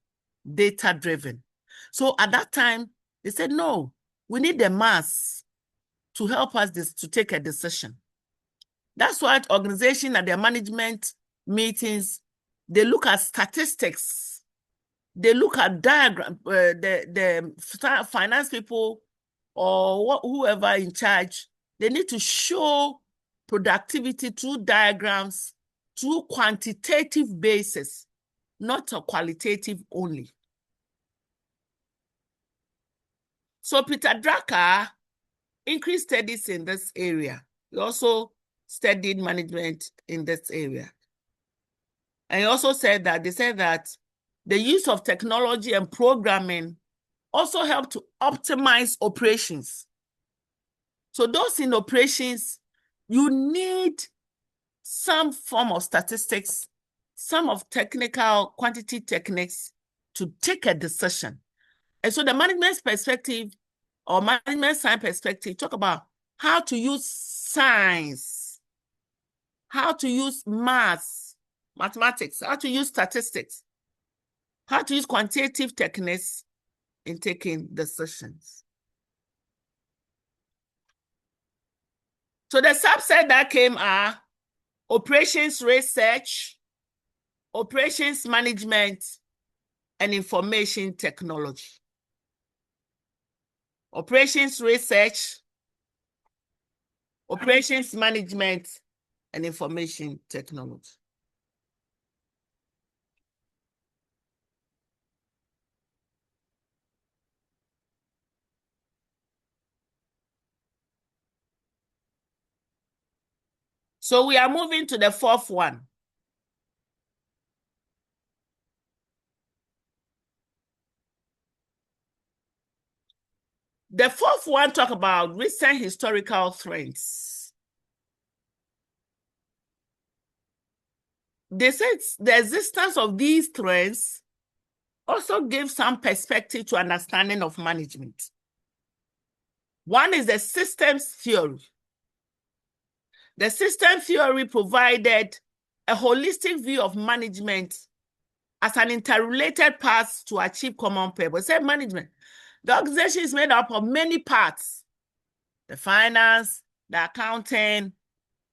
So at that time, they said, no, we need the mass to help us to take a decision. That's why organizations and their management meetings, they look at statistics. They look at diagram, the finance people or whoever in charge, they need to show productivity through diagrams, through quantitative basis, not a qualitative only. So Peter Drucker increased studies in this area. He also studied management in this area. And he also said that, they said that the use of technology and programming also help to optimize operations. So those in operations, you need some form of statistics, some of technical quantity techniques to take a decision. And so the management perspective or management science perspective talk about how to use science, how to use mathematics, how to use statistics, how to use quantitative techniques in taking decisions. So the subset that came are operations research, operations management, and information technology. Operations research, operations management, and information technology. So we are moving to the fourth one. The fourth one talk about recent historical trends. They said the existence of these trends also gives some perspective to understanding of management. One is the systems theory. The system theory provided a holistic view of management as an interrelated path to achieve common purpose. Say management. The organization is made up of many parts: the finance, the accounting,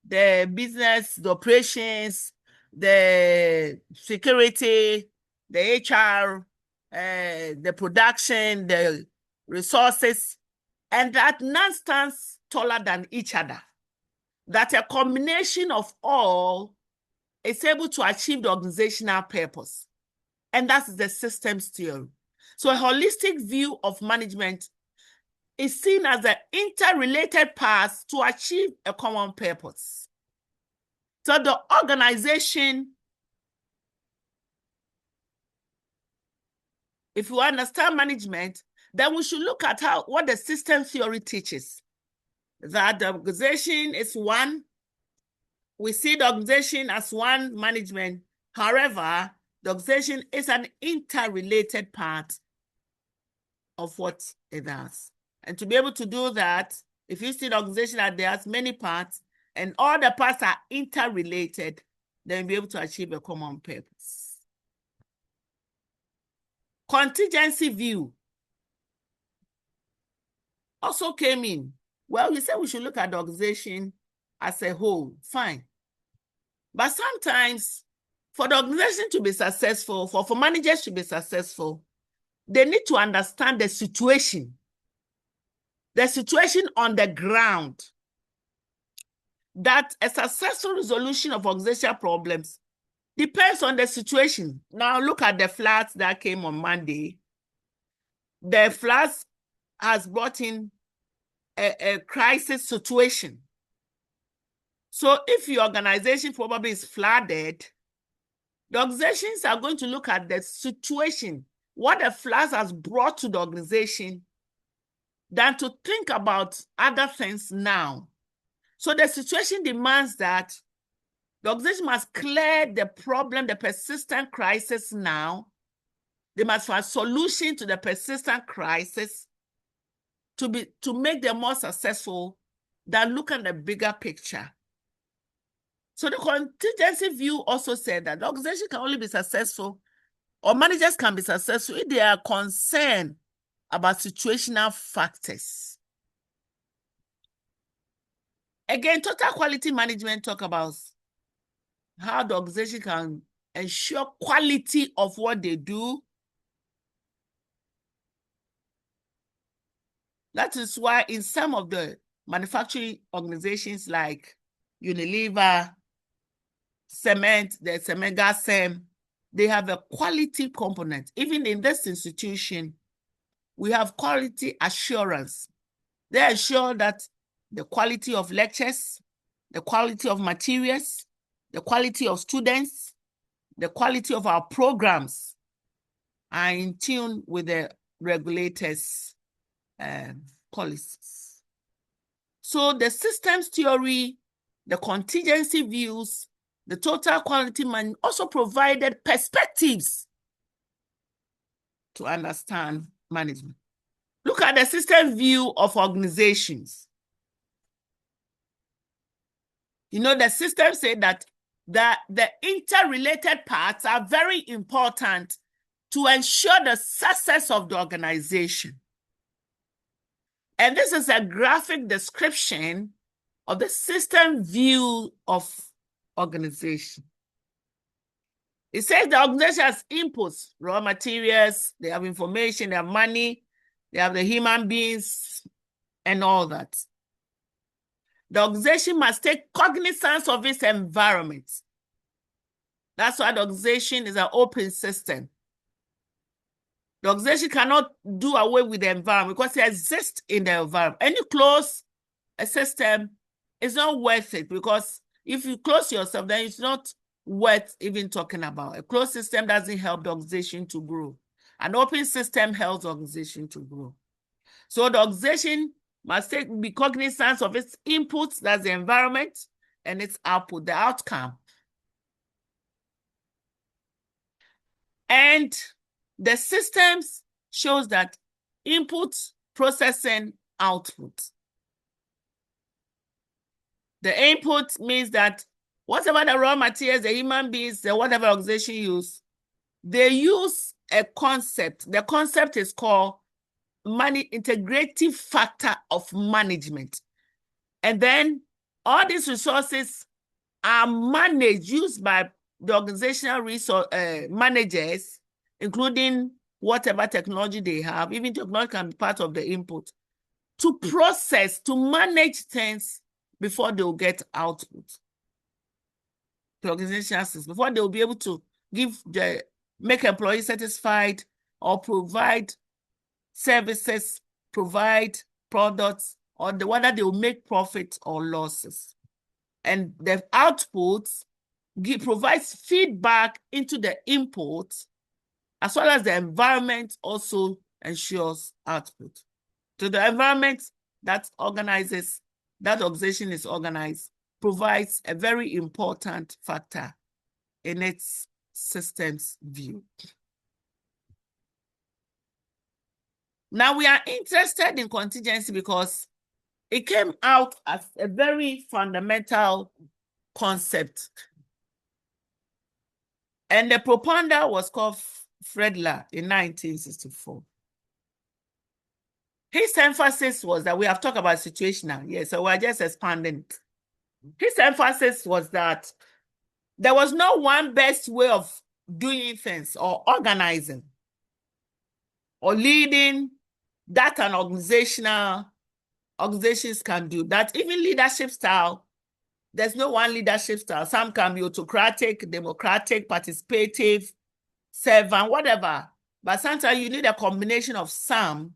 the business, the operations, the security, the HR, the production, the resources, and that none stands taller than each other. That a combination of all is able to achieve the organizational purpose. And that's the systems theory. So a holistic view of management is seen as an interrelated path to achieve a common purpose. So the organization, if you understand management, then we should look at what the system theory teaches. That the organization is one. We see the organization as one management. However, the organization is an interrelated part of what it does. And to be able to do that, if you see the organization that there's many parts and all the parts are interrelated, then you'll be able to achieve a common purpose. Contingency view also came in. Well, you said we should look at the organization as a whole, fine. But sometimes for the organization to be successful, for managers to be successful, they need to understand the situation on the ground. That a successful resolution of organizational problems depends on the situation. Now look at the floods that came on Monday. The floods has brought in a crisis situation. So if your organization probably is flooded, the organizations are going to look at the situation, what the floods has brought to the organization, than to think about other things now. So the situation demands that the organization must clear the problem, the persistent crisis now. They must find a solution to the persistent crisis to make them more successful than look at the bigger picture. So the contingency view also said that the organization can only be successful, or managers can be successful, if they are concerned about situational factors. Again, total quality management talk about how the organization can ensure quality of what they do. That is why in some of the manufacturing organizations like Unilever, Cement, the Cement Gasem, they have a quality component. Even in this institution, we have quality assurance. They ensure that the quality of lectures, the quality of materials, the quality of students, the quality of our programs are in tune with the regulators' policies. So the systems theory, the contingency views, the total quality man also provided perspectives to understand management. Look at the system view of organizations. You know, the system said that the interrelated parts are very important to ensure the success of the organization. And this is a graphic description of the system view of organization. It says the organization has inputs, raw materials, they have information, they have money, they have the human beings, and all that. The organization must take cognizance of its environment. That's why the organization is an open system. The organization cannot do away with the environment because it exists in the environment. Any closed system is not worth it because If you close yourself, then it's not worth even talking about. A closed system doesn't help the organization to grow. An open system helps the organization to grow. So the organization must be cognizant of its inputs, that's the environment, and its output, the outcome. And the systems shows that input, processing, output. The input means that whatever the raw materials, the human beings, the whatever organization use, they use a concept. The concept is called integrative factor of management. And then all these resources are managed, used by the organizational resource managers, including whatever technology they have. Even technology can be part of the input, to process, to manage things before they will get output. The organizational system, before they will be able to make employees satisfied or provide services, provide products, or whether they will make profit or losses. And the outputs provides feedback into the input, as well as the environment also ensures output. So the environment that organization is organized provides a very important factor in its systems view. Now we are interested in contingency because it came out as a very fundamental concept. And the propounder was called Friedler in 1964. His emphasis was that we have talked about situational. Yes, so we're just expanding it. His emphasis was that there was no one best way of doing things or organizing or leading that an organizations can do. That even leadership style, there's no one leadership style. Some can be autocratic, democratic, participative, servant, whatever. But sometimes you need a combination of some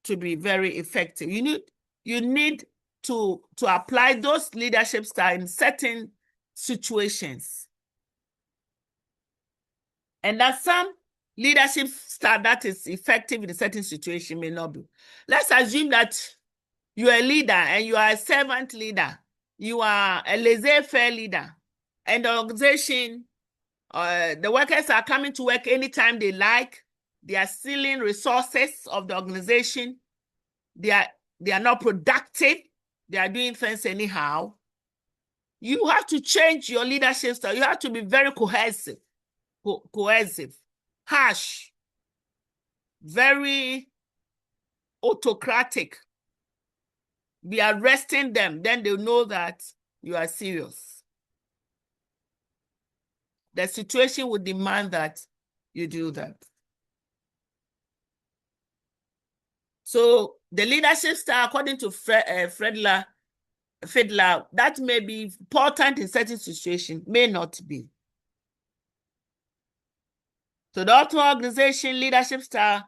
to be very effective. You need to apply those leadership style in certain situations. And that some leadership style that is effective in a certain situation may not be. Let's assume that you are a leader and you are a servant leader. You are a laissez-faire leader. And the organization, the workers are coming to work anytime they like. They are stealing resources of the organization. They are not productive. They are doing things anyhow. You have to change your leadership style. You have to be very cohesive, harsh, very autocratic. Be arresting them, then they'll know that you are serious. The situation would demand that you do that. So the leadership style, according to Friedler, that may be important in certain situations, may not be. So the optimal organization leadership style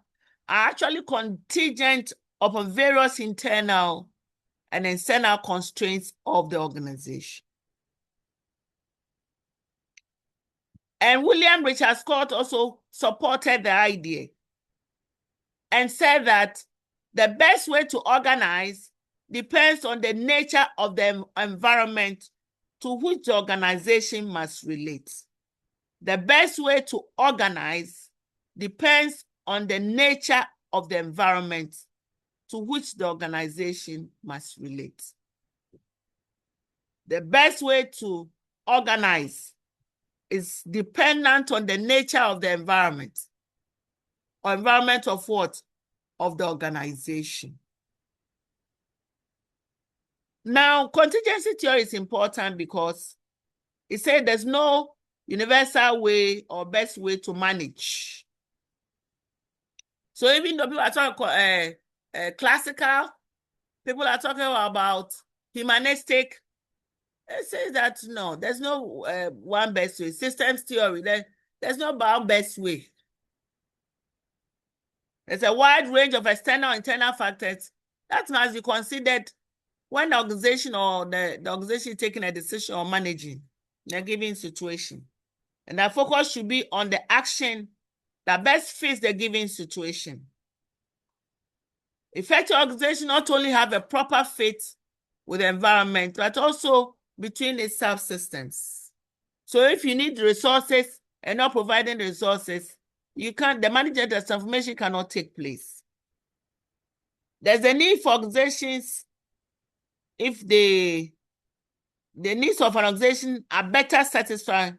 are actually contingent upon various internal and external constraints of the organization. And William Richard Scott also supported the idea and said that the best way to organize depends on the nature of the environment to which the organization must relate. The best way to organize depends on the nature of the environment to which the organization must relate. The best way to organize is dependent on the nature of the environment. Or environment of what? Of the organization. Now, contingency theory is important because it said there's no universal way or best way to manage. So even though people are talking classical, people are talking about humanistic, it says that no, there's no one best way. Systems theory, there's no one best way. There's a wide range of external and internal factors that must be considered when the organization or the organization is taking a decision or managing the given situation. And the focus should be on the action that best fits the given situation. Effective organization not only have a proper fit with the environment, but also between its subsystems. So if you need resources and not providing the resources, the management transformation cannot take place. There's a need for organizations if the needs of an organization are better satisfied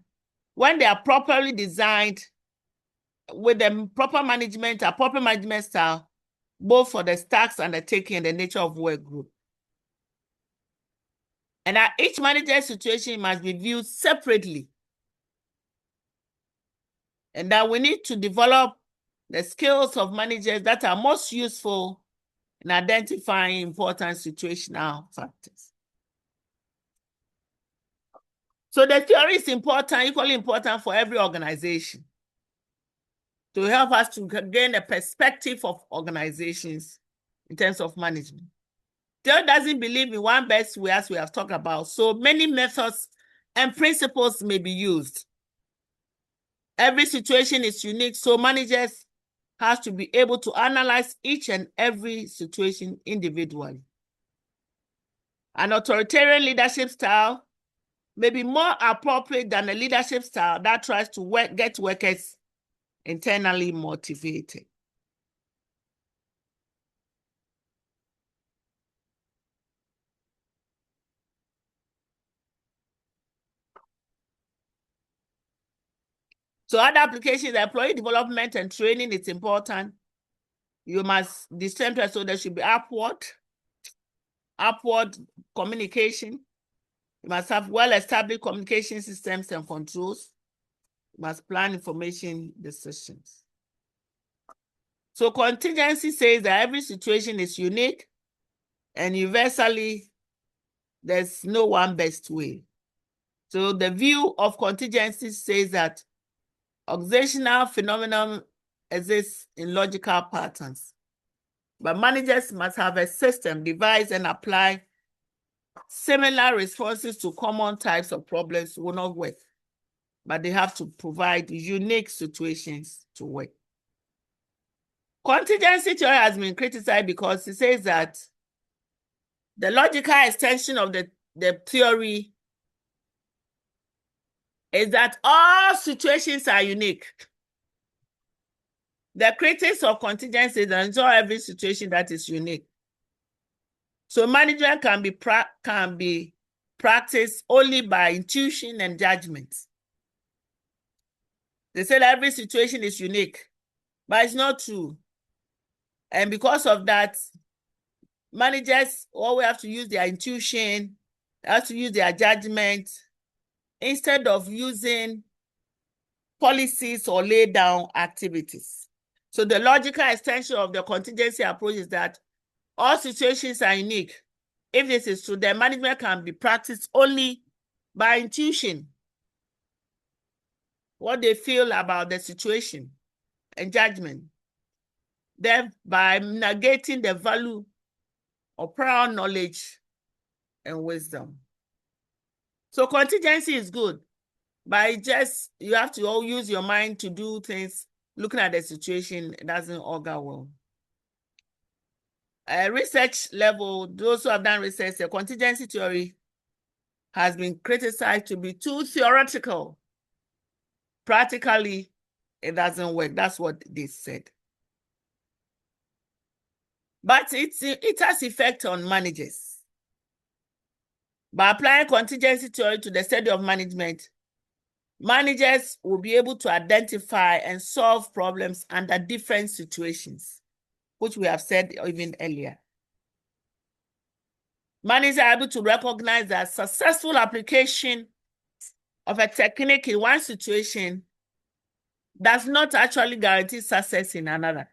when they are properly designed with the proper management, appropriate management style, both for the tasks and the taking and the nature of work group. And that each manager's situation must be viewed separately. And that we need to develop the skills of managers that are most useful in identifying important situational factors. So the theory is important, equally important for every organization to help us to gain a perspective of organizations in terms of management. Theory doesn't believe in one best way, as we have talked about, so many methods and principles may be used. Every situation is unique, so managers have to be able to analyze each and every situation individually. An authoritarian leadership style may be more appropriate than a leadership style that tries to get workers internally motivated. So other applications, employee development and training is important. You must decentralize, so there should be upward communication. You must have well-established communication systems and controls. You must plan information decisions. So contingency says that every situation is unique and universally there's no one best way. So the view of contingency says that organizational phenomenon exists in logical patterns, but managers must have a system, devise and apply similar responses to common types of problems will not work, but they have to provide unique situations to work. Contingency theory has been criticized because it says that the logical extension of the theory is that all situations are unique. The critics of contingency enjoy every situation that is unique. So management can be practiced only by intuition and judgment. They say that every situation is unique, but it's not true. And because of that, managers always have to use their intuition, have to use their judgment, instead of using policies or lay down activities. So the logical extension of the contingency approach is that all situations are unique. If this is true, then management can be practiced only by intuition, what they feel about the situation and judgment, thereby negating the value of prior knowledge and wisdom. So contingency is good, but you have to all use your mind to do things. Looking at the situation, it doesn't augur well. Research level, those who have done research, the contingency theory has been criticized to be too theoretical. Practically, it doesn't work. That's what they said. But it has effect on managers. By applying contingency theory to the study of management, managers will be able to identify and solve problems under different situations, which we have said even earlier. Managers are able to recognize that successful application of a technique in one situation does not actually guarantee success in another.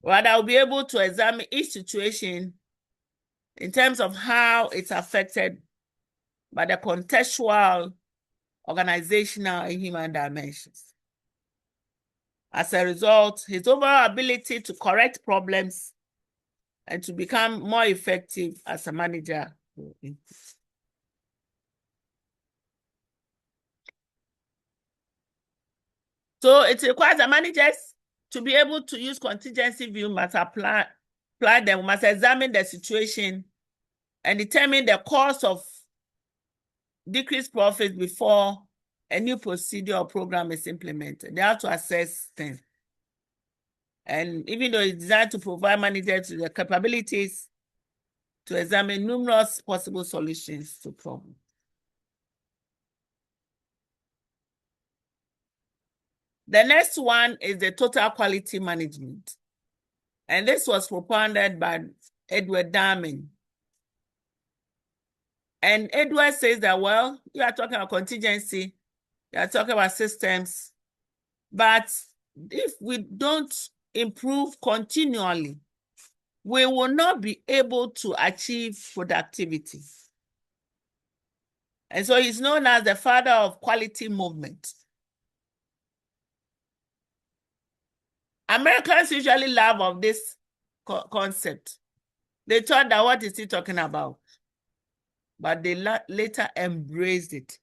Rather, I'll be able to examine each situation in terms of how it's affected by the contextual, organizational, and human dimensions. As a result, his overall ability to correct problems and to become more effective as a manager. So it requires the managers to be able to use contingency view, must apply them, must examine the situation and determine the cause of decreased profits before a new procedure or program is implemented. They have to assess things. And even though it's designed to provide managers with the capabilities to examine numerous possible solutions to problems. The next one is the total quality management. And this was propounded by Edward Darman. And Edward says that, well, you are talking about contingency, you are talking about systems, but if we don't improve continually, we will not be able to achieve productivity. And so he's known as the father of quality movement. Americans usually laugh of this concept. They thought that what is he talking about? But they later embraced it.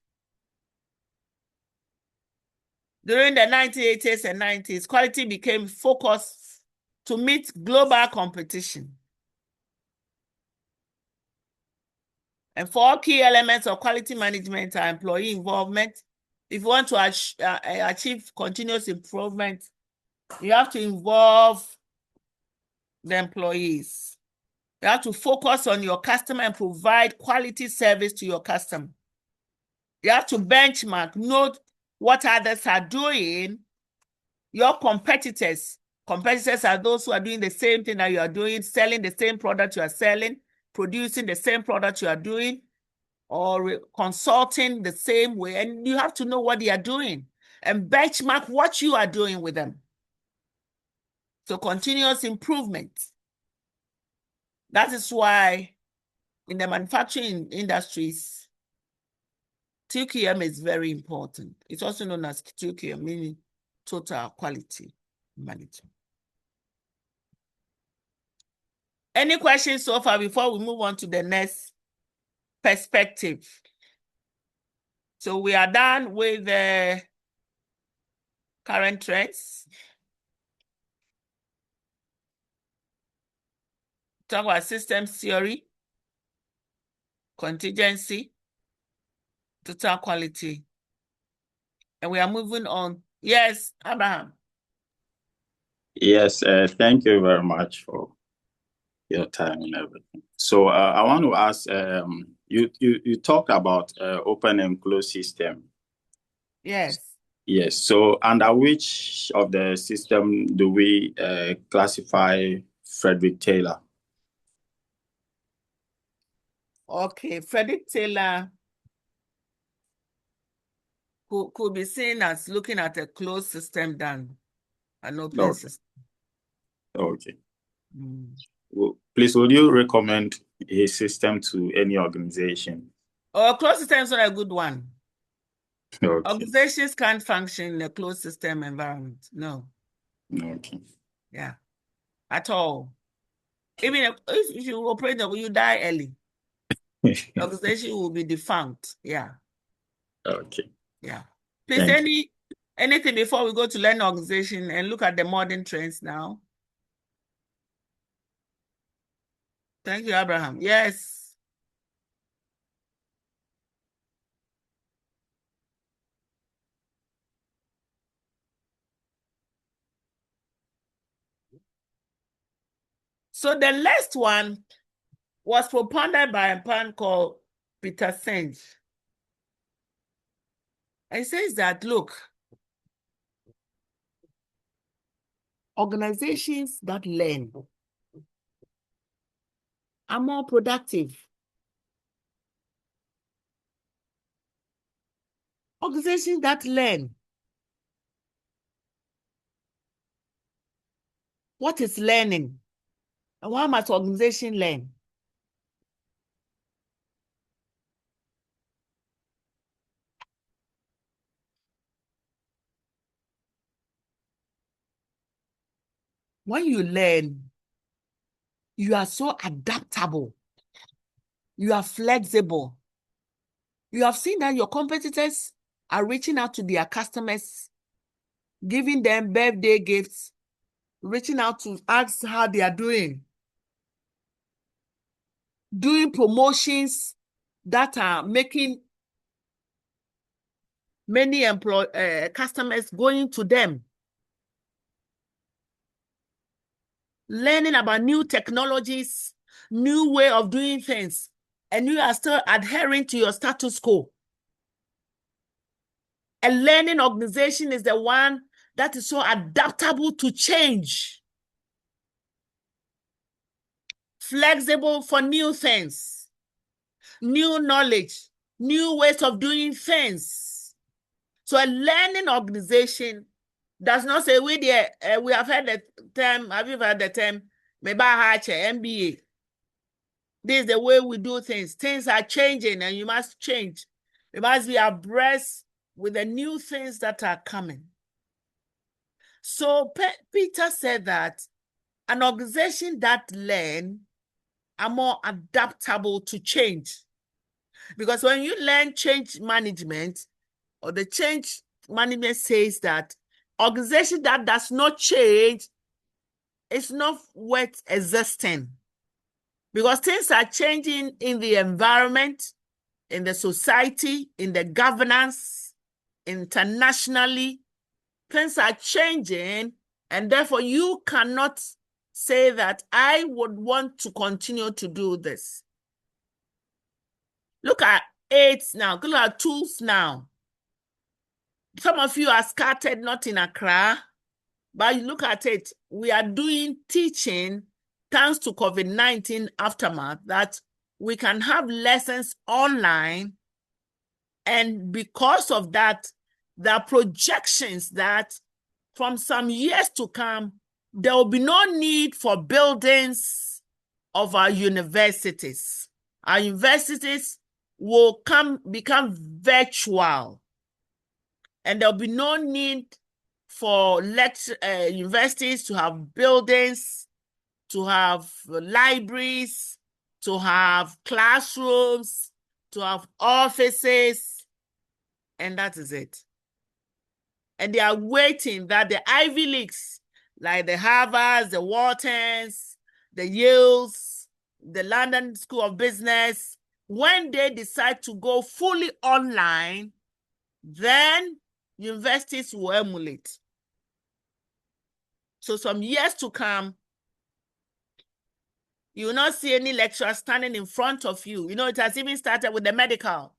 During the 1980s and 90s, quality became focused to meet global competition. And 4 key elements of quality management are employee involvement. If you want to achieve continuous improvement, you have to involve the employees. You have to focus on your customer and provide quality service to your customer. You have to benchmark, note what others are doing. Your competitors are those who are doing the same thing that you are doing, selling the same product you are selling, producing the same product you are doing, or consulting the same way. And you have to know what they are doing and benchmark what you are doing with them. So continuous improvement. That is why in the manufacturing industries, 2QM is very important. It's also known as 2QM, meaning total quality management. Any questions so far before we move on to the next perspective? So we are done with the current trends. Talk about systems theory, contingency, total quality. And we are moving on. Yes, Abraham. Yes, thank you very much for your time and everything. So I want to ask, you talked about open and closed system. Yes. Yes. So under which of the system do we classify Frederick Taylor? Okay, Frederick Taylor could be seen as looking at a closed system than an open system. Okay. Mm. Well, please, would you recommend his system to any organization? Oh, closed system is not a good one. Okay. Organizations can't function in a closed system environment. No. Okay. Yeah. At all. Even if you operate, you die early. The organization will be defunct. Yeah. Okay. Yeah. Please, anything before we go to learn organization and look at the modern trends now? Thank you, Abraham. Yes. So the last one was propounded by a man called Peter Senge. He says that, look, organizations that learn are more productive. Organizations that learn. What is learning? And why must organization learn? When you learn, You are so adaptable. You are flexible. You have seen that your competitors are reaching out to their customers, giving them birthday gifts, reaching out to ask how they are doing promotions that are making many customers going to them, learning about new technologies, new way of doing things, and you are still adhering to your status quo. A learning organization is the one that is so adaptable to change, flexible for new things, new knowledge, new ways of doing things. So a learning organization does not say we have heard the term, have you heard the term, MBA? This is the way we do things. Things are changing and you must change. You must be abreast with the new things that are coming. So Peter said that an organization that learn are more adaptable to change. Because when you learn change management, or the change management says that organization that does not change is not worth existing. Because things are changing in the environment, in the society, in the governance, internationally. Things are changing, and therefore you cannot say that I would want to continue to do this. Look at aids now, look at tools now. Some of you are scattered, not in Accra, but you look at it, we are doing teaching thanks to COVID-19 aftermath that we can have lessons online. And because of that, there are projections that from some years to come, there will be no need for buildings of our universities. Our universities will become virtual, and there'll be no need for universities to have buildings, to have libraries, to have classrooms, to have offices, and that is it. And they are waiting that the Ivy Leagues, like the Harvards, the Whartons, the Yales, the London School of Business, when they decide to go fully online, then universities will emulate. So some years to come, you will not see any lecturer standing in front of you. You know, it has even started with the medical.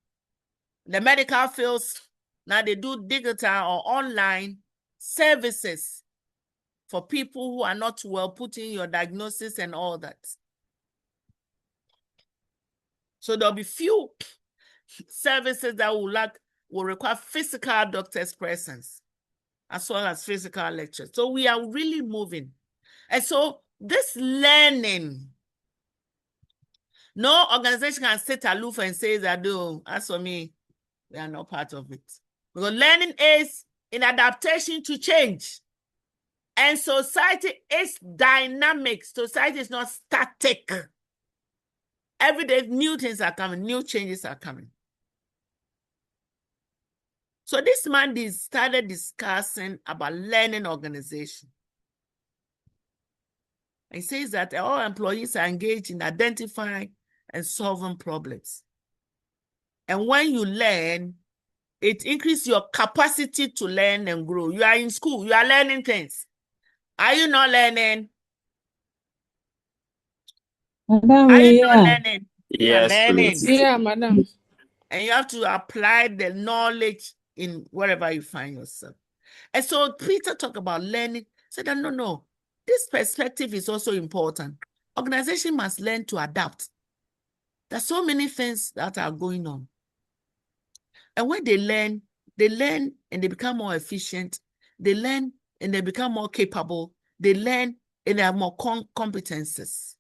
The medical fields, now they do digital or online services for people who are not well, putting your diagnosis and all that. So there'll be few services that will require physical doctor's presence as well as physical lectures. So we are really moving. And so this learning, no organization can sit aloof and say that, no, as for me, we are not part of it. Because learning is in adaptation to change. And society is dynamic. Society is not static. Every day, new things are coming, new changes are coming. So this man started discussing about learning organization. He says that all employees are engaged in identifying and solving problems. And when you learn, it increases your capacity to learn and grow. You are in school, you are learning things. Are you not learning? Madam, Are you not yeah. learning? You are Yes, learning. please. Yeah, madam. And you have to apply the knowledge in wherever you find yourself. And so Peter talked about learning. Said, no. This perspective is also important. Organization must learn to adapt. There's so many things that are going on. And when they learn and they become more efficient. They learn and they become more capable. They learn and they have more competences.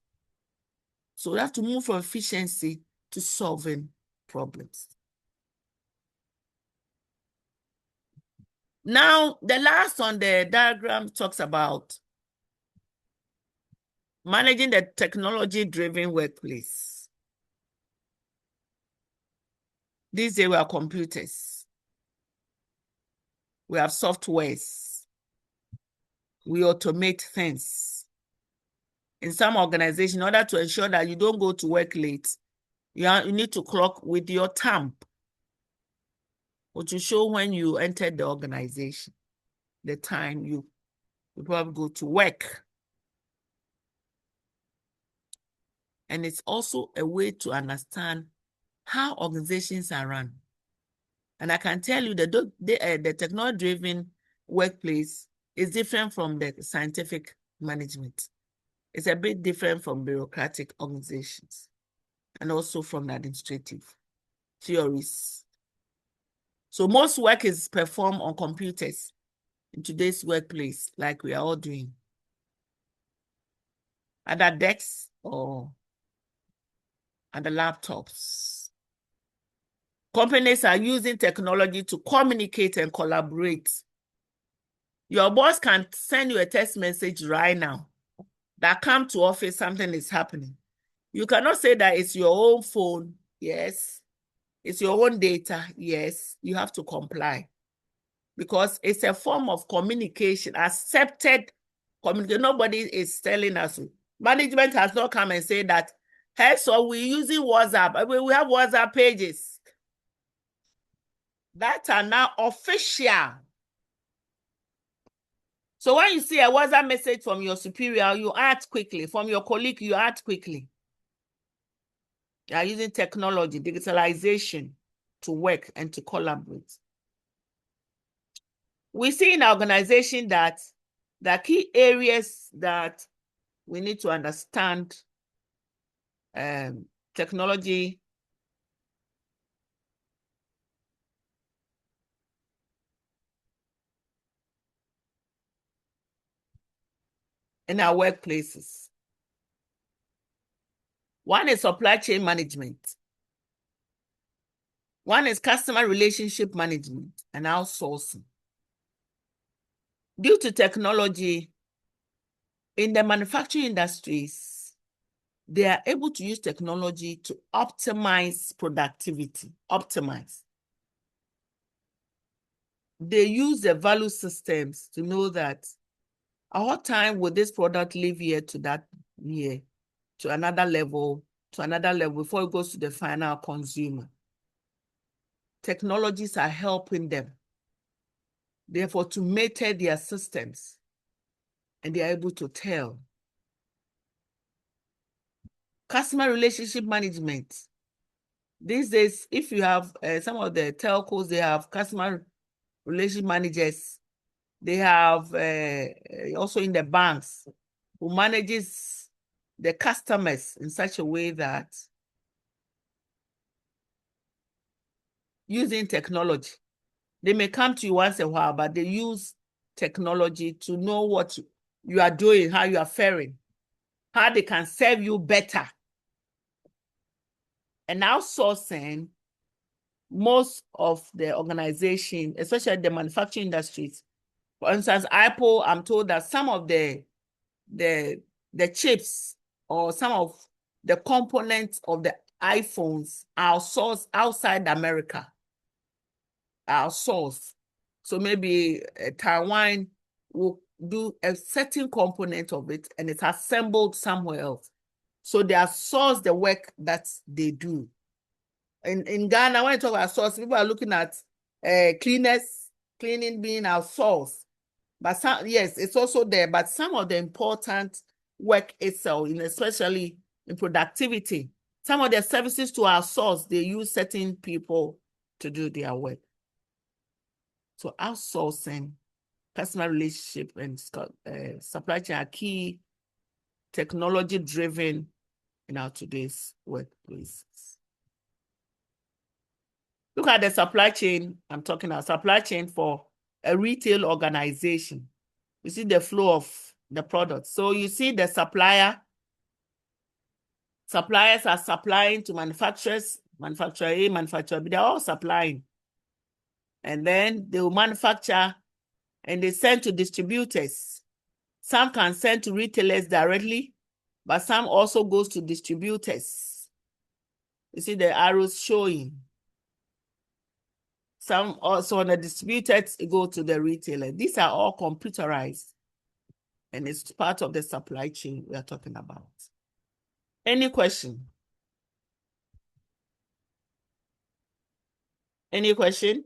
So we have to move from efficiency to solving problems. Now, the last on the diagram talks about Managing the technology-driven workplace. These days we have computers. We have softwares. We automate things. In some organizations, in order to ensure that you don't go to work late, you need to clock with your thumb, or to show when you entered the organization, the time you probably go to work. And it's also a way to understand how organizations are run. And I can tell you that the technology-driven workplace is different from the scientific management. It's a bit different from bureaucratic organizations and also from the administrative theories. So most work is performed on computers in today's workplace, like we are all doing. At our desks or at the laptops. Companies are using technology to communicate and collaborate. Your boss can send you a text message right now that come to office, something is happening. You cannot say that it's your own phone. Yes. It's your own data. Yes. You have to comply because it's a form of communication, accepted communication. Nobody is telling us. Management has not come and said that, hey, so we're using WhatsApp. We have WhatsApp pages that are now official. So when you see a WhatsApp message from your superior, you act quickly. From your colleague, you act quickly. You are using technology, digitalization to work and to collaborate. We see in our organization that the key areas that we need to understand technology in our workplaces. One is supply chain management. One is customer relationship management and outsourcing. Due to technology, in the manufacturing industries, they are able to use technology to optimize productivity, They use the value systems to know that at what time will this product leave here to that year, to another level before it goes to the final consumer. Technologies are helping them, therefore, to method their systems, and they are able to tell. Customer relationship management. These days, if you have some of the telcos, they have customer relationship managers. They have also in the banks who manages the customers in such a way that using technology, they may come to you once in a while, but they use technology to know what you are doing, how you are faring, how they can serve you better. And outsourcing, most of the organization, especially the manufacturing industries, for instance, Apple, I'm told that some of the chips or some of the components of the iPhones are sourced outside America, are sourced. So maybe Taiwan will do a certain component of it and it's assembled somewhere else. So they are sourced the work that they do. In Ghana, when you talk about source, people are looking at cleaning being outsourced. But some, yes, it's also there. But some of the important work itself, especially in productivity, some of the services to outsource, they use certain people to do their work. So outsourcing, customer relationship, and supply chain are key technology-driven in our today's workplaces. Look at the supply chain. I'm talking about supply chain for a retail organization. You see the flow of the product. So you see the suppliers are supplying to manufacturers, manufacturer A, manufacturer B, they're all supplying. And then they will manufacture and they send to distributors. Some can send to retailers directly. but some also goes to distributors. You see the arrows showing. Some also on the distributors go to the retailer. These are all computerized, and it's part of the supply chain we are talking about. Any question? Any question?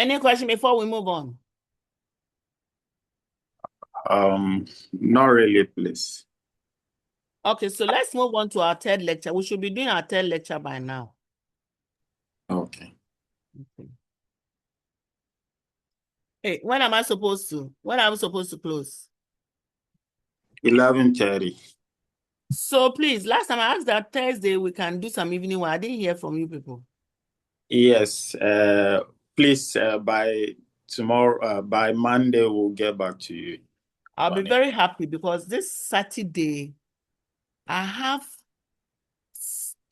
Any question before we move on? Not really, please. Okay, so let's move on to our third lecture. We should be doing our third lecture by now. Okay. Okay. Hey, when am I supposed to? When am I supposed to close? 11:30. So please, last time I asked that Thursday we can do some evening one. I didn't hear from you people. Yes. Please, by tomorrow, by Monday, we'll get back to you. I'll be very happy because this Saturday I have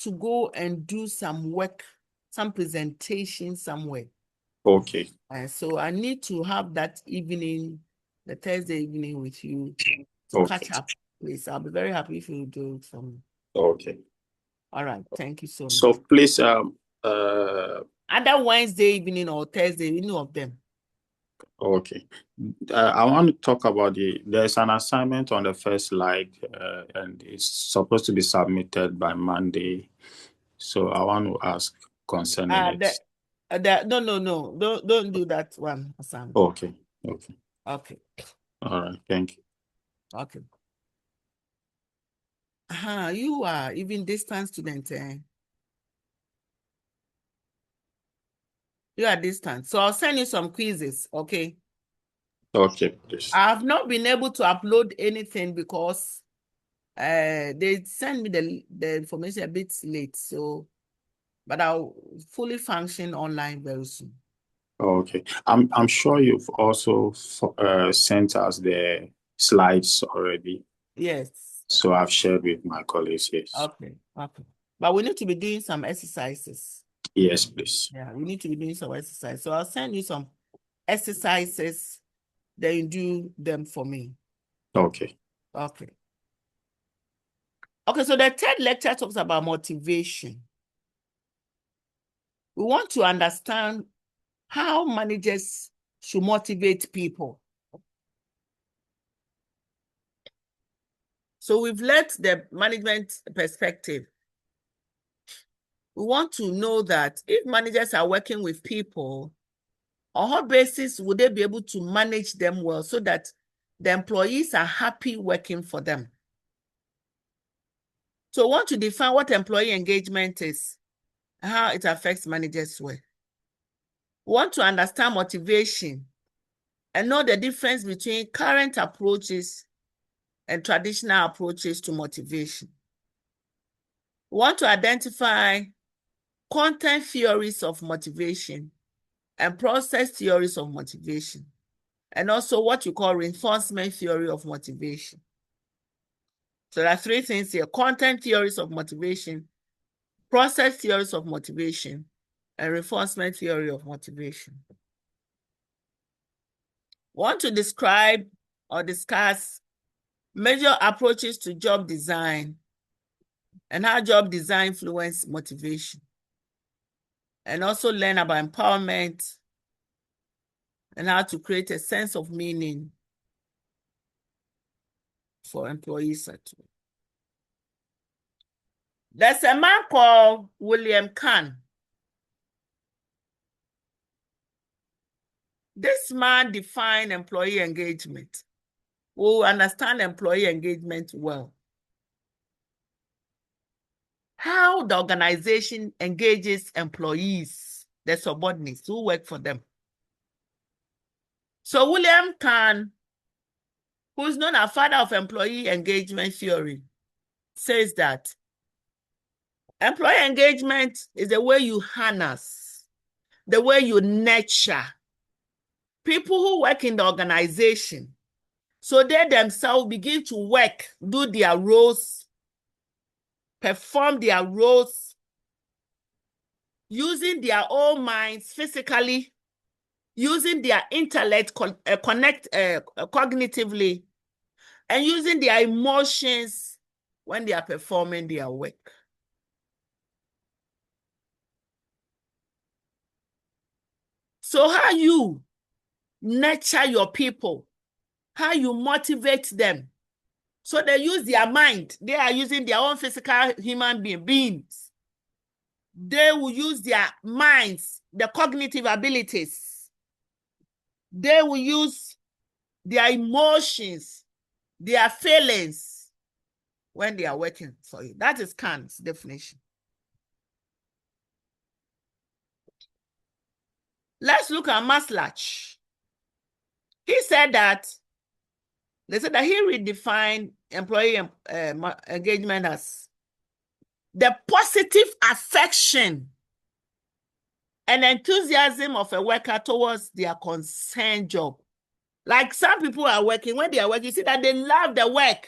to go and do some work, some presentation somewhere. Okay. So I need to have that evening, the Thursday evening with you to catch up, please. I'll be very happy if you do it for me. Okay. All right. Thank you so much. So please, Either Wednesday evening or Thursday, any of them. okay. I want to talk about there's an assignment on the first slide, and it's supposed to be submitted by Monday. So I want to ask concerning it. No. Don't do that one, Hassan. Okay. Okay. All right. Thank you. Okay. You are even distance student, eh? You are distant. So I'll send you some quizzes, okay? Okay, please. I have not been able to upload anything because they sent me the information a bit late. So, but I'll fully function online very soon. Okay. I'm sure you've also sent us the slides already. Yes. So I've shared with my colleagues, yes. Okay. But we need to be doing some exercises. Yes, please. Yeah, we need to be doing some exercise. So I'll send you some exercises, then you do them for me. Okay. Okay, so the third lecture talks about motivation. We want to understand how managers should motivate people. So we've left the management perspective. We want to know that if managers are working with people, on what basis would they be able to manage them well so that the employees are happy working for them? So we want to define what employee engagement is, how it affects managers' work. We want to understand motivation and know the difference between current approaches and traditional approaches to motivation. We want to identify content theories of motivation and process theories of motivation, and also what you call reinforcement theory of motivation. So there are three things here: content theories of motivation, process theories of motivation, and reinforcement theory of motivation. We want to describe or discuss major approaches to job design and how job design influences motivation, and also learn about empowerment and how to create a sense of meaning for employees at work. There's a man called William Kahn. This man defined employee engagement. We will understand employee engagement well. How the organization engages employees, the subordinates who work for them. So William Kahn who is known as father of employee engagement theory, says that employee engagement is the way you harness, the way you nurture people who work in the organization, so they themselves begin to work, do their roles, perform their roles, using their own minds physically, using their intellect cognitively, and using their emotions when they are performing their work. So how you nurture your people, how you motivate them, so they use their mind. They are using their own physical human beings. They will use their minds, the cognitive abilities. They will use their emotions, their feelings when they are working for you. That is Kant's definition. Let's look at Maslach. He said that, they said that he redefined employee engagement as the positive affection and enthusiasm of a worker towards their concerned job. Like some people are working, when they are working, you see that they love the work.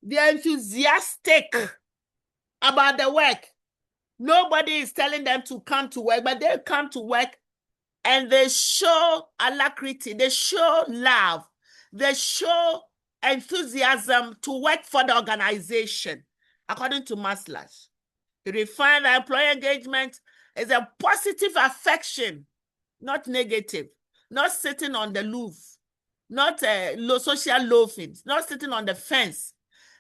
They're enthusiastic about the work. Nobody is telling them to come to work, but they come to work and they show alacrity, they show love, they show enthusiasm to work for the organization, according to Maslach. He refined that employee engagement is a positive affection, not negative, not sitting on the roof, not social loafing, not sitting on the fence.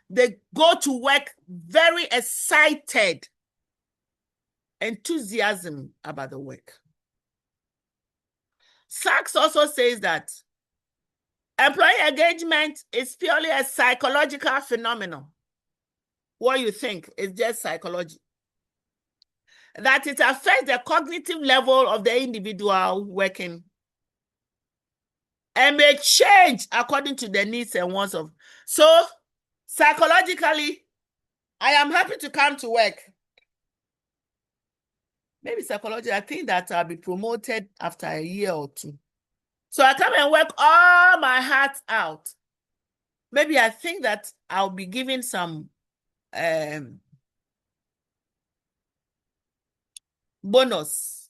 They go to work very excited, enthusiasm about the work. Sachs also says that employee engagement is purely a psychological phenomenon. What you think is just psychology. That it affects the cognitive level of the individual working and may change according to the needs and wants of. So, psychologically, I am happy to come to work. Maybe psychologically, I think that I'll be promoted after a year or two. So I come and work all my heart out. Maybe I think that I'll be given some bonus,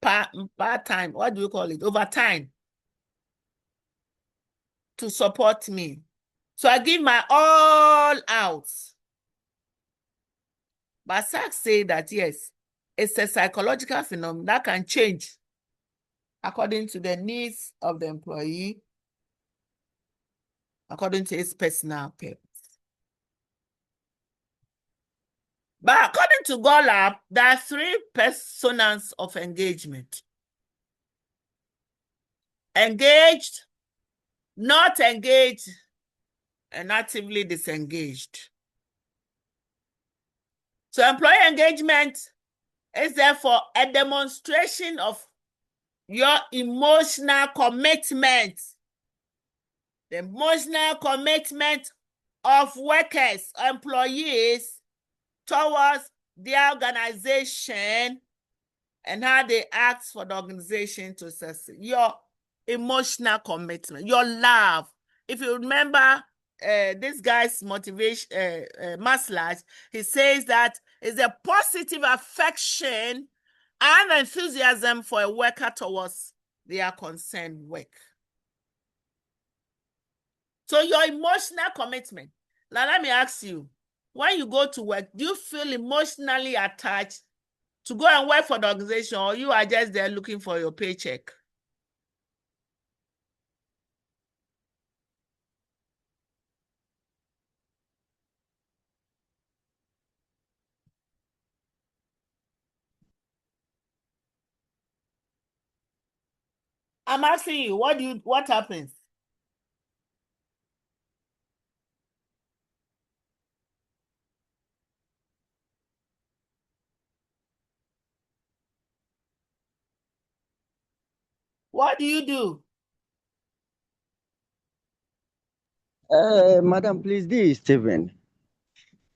part-time, what do you call it? Overtime to support me. So I give my all out. But Sachs say that, yes, it's a psychological phenomenon that can change according to the needs of the employee, according to his personal purpose. But according to Golab, there are three personas of engagement: engaged, not engaged, and actively disengaged. So employee engagement is therefore a demonstration of your emotional commitment, the emotional commitment of workers, employees towards their organization and how they ask for the organization to succeed. Your emotional commitment, your love. If you remember this guy's motivation, Maslach, he says that it's a positive affection and enthusiasm for a worker towards their concerned work. So your emotional commitment. Now let me ask you, when you go to work, do you feel emotionally attached to go and work for the organization, or you are just there looking for your paycheck? I'm asking you, what happens? What do you do? Madam, please, this is Stephen.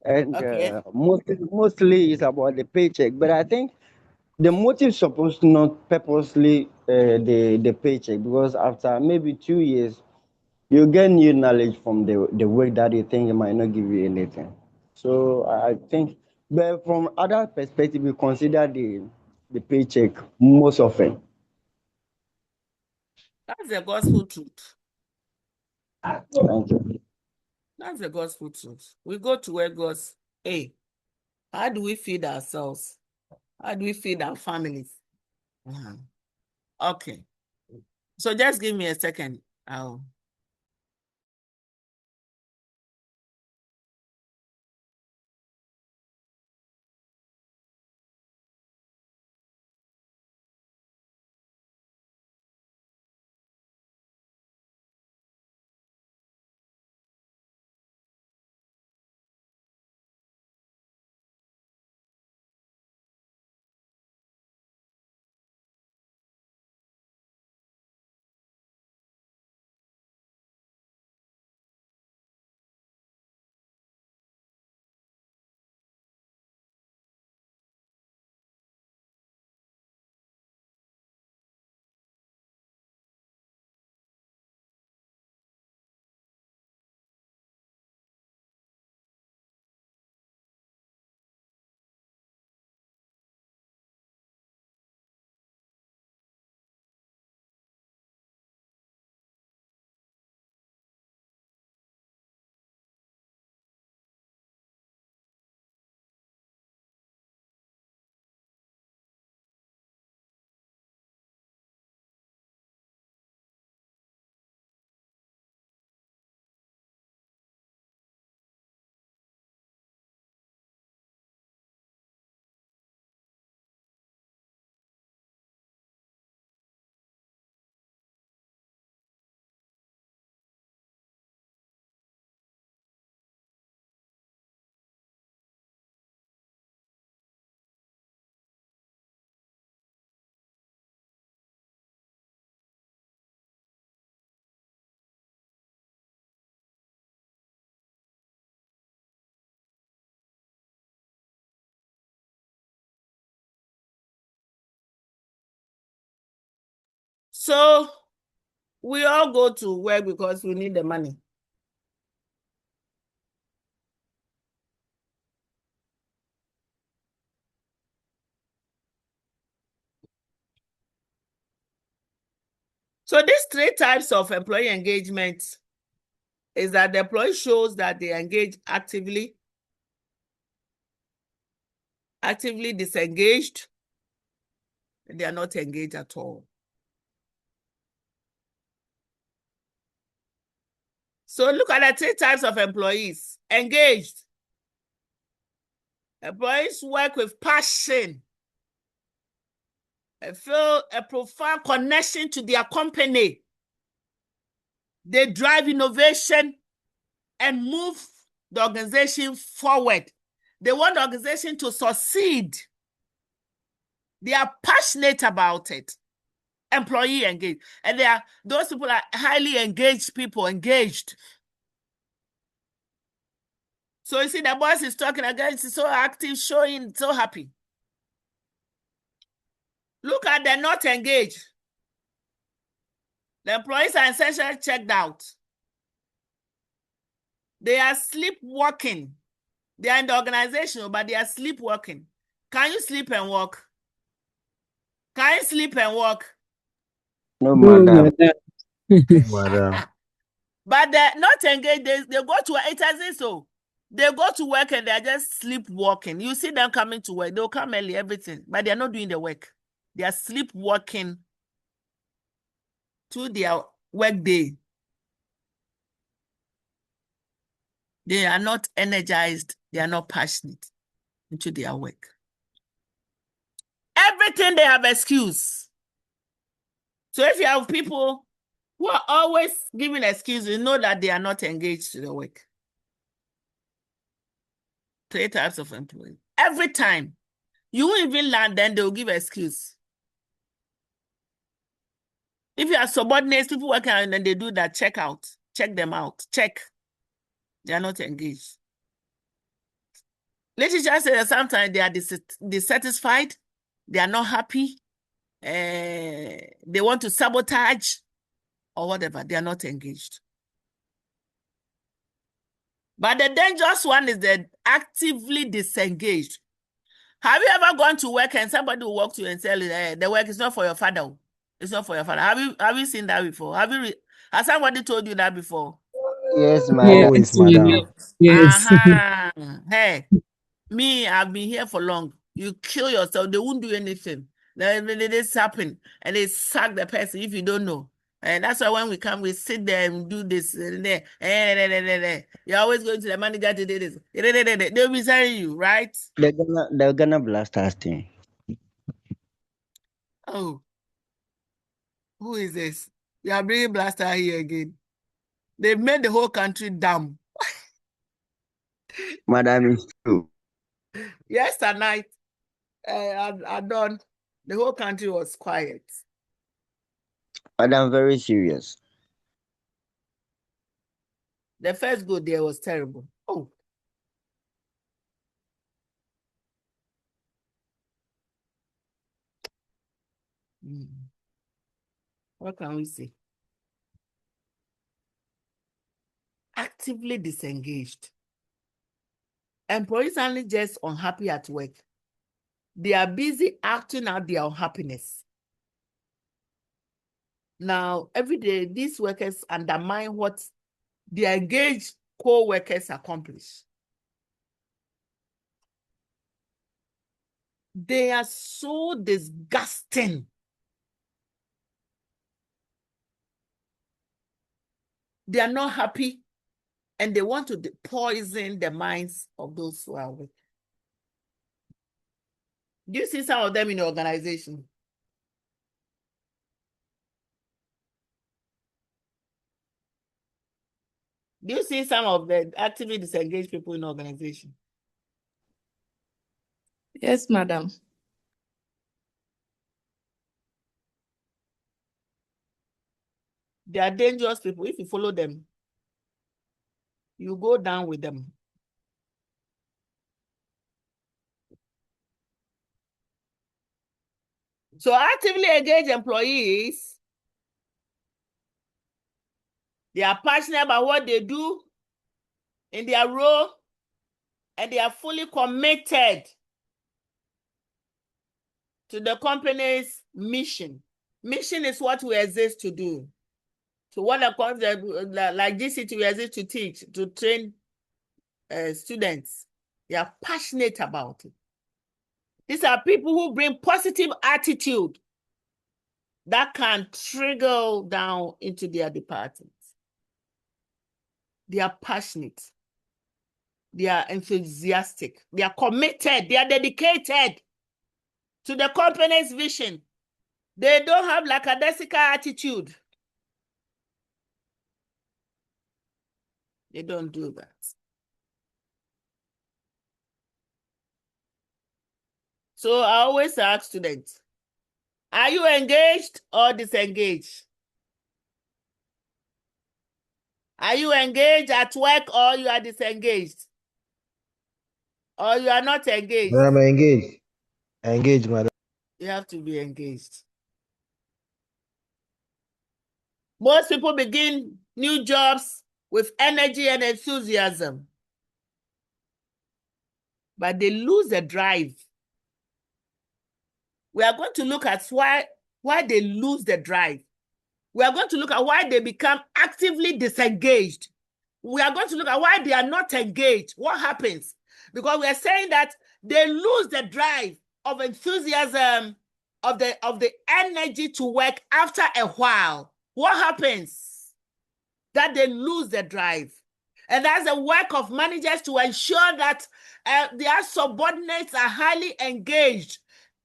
And Okay. mostly it's about the paycheck. But I think the motive supposed to not purposely the paycheck, because after maybe 2 years, you get new knowledge from the work that you think it might not give you anything. So I think, but from other perspective, we consider the paycheck most often. That's the gospel truth. Thank you. That's the gospel truth. We go to where God's, hey, how do we feed ourselves? How do we feed our families? Okay. So just give me a second. So we all go to work because we need the money. So these 3 types of employee engagement is that the employee shows that they engage actively disengaged, and they are not engaged at all. So look at the 3 types of employees. Engaged. Employees work with passion. They feel a profound connection to their company. They drive innovation and move the organization forward. They want the organization to succeed. They are passionate about it. Employee engaged. And those people are highly engaged people, engaged. So you see, the boss is talking again, he's so active, showing, so happy. Look at the not engaged. The employees are essentially checked out. They are sleepwalking. They are in the organization, but they are sleepwalking. Can you sleep and walk? Can you sleep and walk? No, Oh, madam. Madam. But they're not engaged. They go to work. It hasn't so. They go to work and they're just sleepwalking. You see them coming to work. They'll come early, everything, but they're not doing the work. They are sleepwalking to their work day. They are not energized. They are not passionate into their work. Everything they have excuse. So if you have people who are always giving excuses, you know that they are not engaged to the work. 3 types of employees. Every time. You won't even learn, then they'll give excuse. If you are subordinates, people working and then they do that, check them out. Check. They are not engaged. Literature says that sometimes they are dissatisfied, they are not happy, they want to sabotage or whatever. They are not engaged. But the dangerous one is the actively disengaged. Have you ever gone to work and somebody will walk to you and tell you, the work is not for your father? It's not for your father. Have you seen that before? Has somebody told you that before? Yes, Yes, madam. Always, madam. yes. Hey, me, I've been here for long. You kill yourself, they won't do anything. This happen and they sack the person if you don't know. And that's why when we come, we sit there and do this. You're always going to the manager to do this. They'll be telling you, right? They're gonna blast us thing. Oh, who is this? You are bringing blaster here again. They've made the whole country dumb. Madam, it's true. Yesterday, I done. The whole country was quiet. Madam, very serious. The first go there was terrible. Oh. What can we say? Actively disengaged. Employees aren't just unhappy at work. They are busy acting out their unhappiness. Now, every day, these workers undermine what the engaged co-workers accomplish. They are so disgusting. They are not happy, and they want to poison the minds of those who are with. Do you see some of them in the organization? Do you see some of the actively disengaged people in the organization? Yes, madam. They are dangerous people. If you follow them, you go down with them. So actively engaged employees, they are passionate about what they do in their role, and they are fully committed to the company's mission. Mission is what we exist to do. So what I call like GCT, we exist to teach, to train students. They are passionate about it. These are people who bring positive attitude that can trickle down into their departments. They are passionate. They are enthusiastic. They are committed. They are dedicated to the company's vision. They don't have lackadaisical attitude. They don't do that. So I always ask students, are you engaged or disengaged? Are you engaged at work or you are disengaged? Or you are not engaged? Madam, engaged. Engaged, madam. You have to be engaged. Most people begin new jobs with energy and enthusiasm, but they lose the drive. We are going to look at why they lose the drive. We are going to look at why they become actively disengaged. We are going to look at why they are not engaged. What happens? Because we are saying that they lose the drive of enthusiasm, of the energy to work after a while. What happens? That they lose the drive. And that's the work of managers to ensure that their subordinates are highly engaged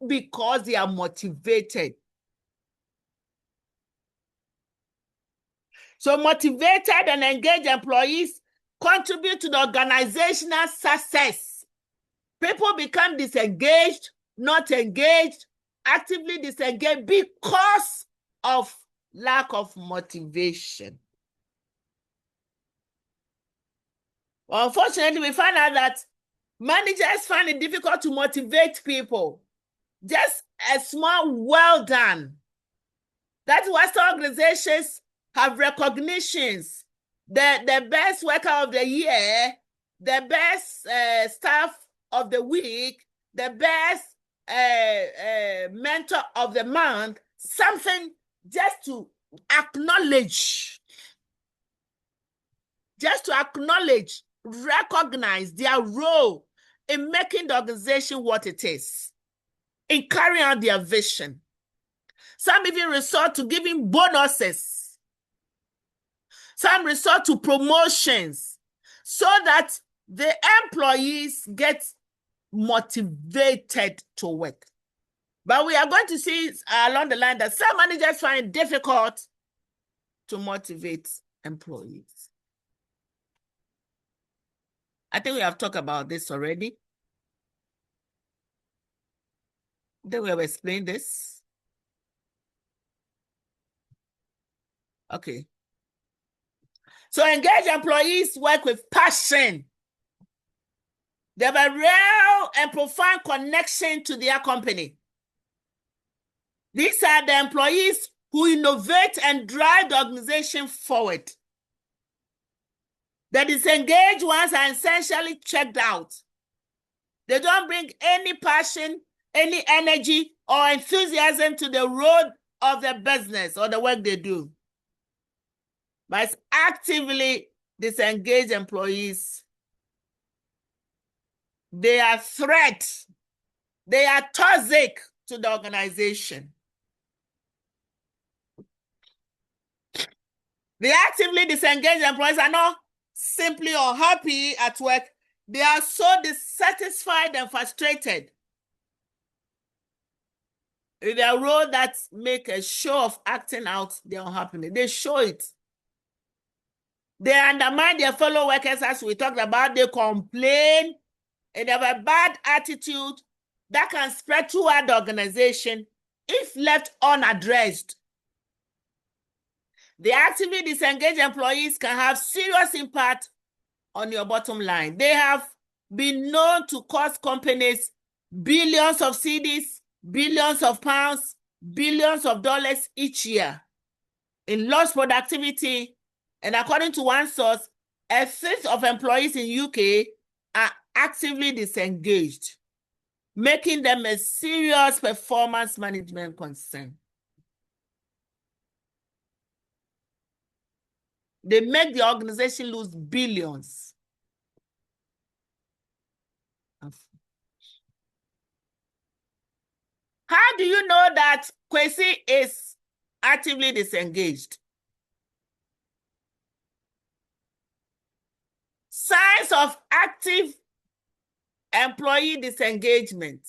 because they are motivated. So motivated and engaged employees contribute to the organizational success. People become disengaged, not engaged, actively disengaged because of lack of motivation. Unfortunately, we find out that managers find it difficult to motivate people. Just a small well done. That's why some organizations have recognitions. The best worker of the year, the best staff of the week, the best mentor of the month, something just to acknowledge, recognize their role in making the organization what it is, in carrying out their vision. Some even resort to giving bonuses. Some resort to promotions so that the employees get motivated to work. But we are going to see along the line that some managers find it difficult to motivate employees. I think we have talked about this already. Then we have explained this. Okay. So engaged employees work with passion. They have a real and profound connection to their company. These are the employees who innovate and drive the organization forward. The disengaged ones are essentially checked out. They don't bring any passion, any energy, or enthusiasm to the road of the business or the work they do. But it's actively disengaged employees. They are threat. They are toxic to the organization. The actively disengaged employees are not simply unhappy at work. They are so dissatisfied and frustrated in their role that make a show of acting out their unhappiness. They show it. They undermine their fellow workers, as we talked about. They complain and they have a bad attitude that can spread throughout the organization if left unaddressed. The actively disengaged employees can have serious impact on your bottom line. They have been known to cost companies billions of cedis, billions of pounds, billions of dollars each year in lost productivity. And according to one source, a fifth of employees in UK are actively disengaged, making them a serious performance management concern. They make the organization lose billions. How do you know that Kwesi is actively disengaged? Signs of active employee disengagement.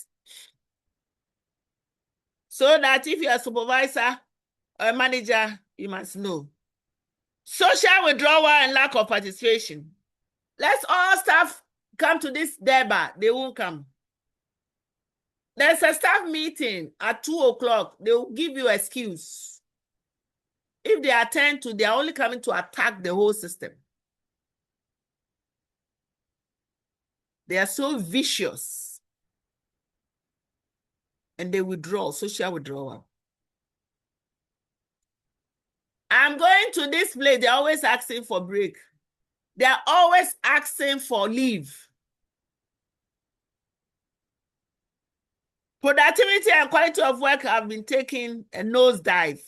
So that if you're a supervisor or a manager, you must know. Social withdrawal and lack of participation. Let's all staff come to this deba. They won't come. There's a staff meeting at 2 o'clock. They will give you an excuse. If they attend to, they are only coming to attack the whole system. They are so vicious. And they withdraw, social withdrawal. I'm going to this place. They're always asking for break. They're always asking for leave. Productivity and quality of work have been taking a nosedive.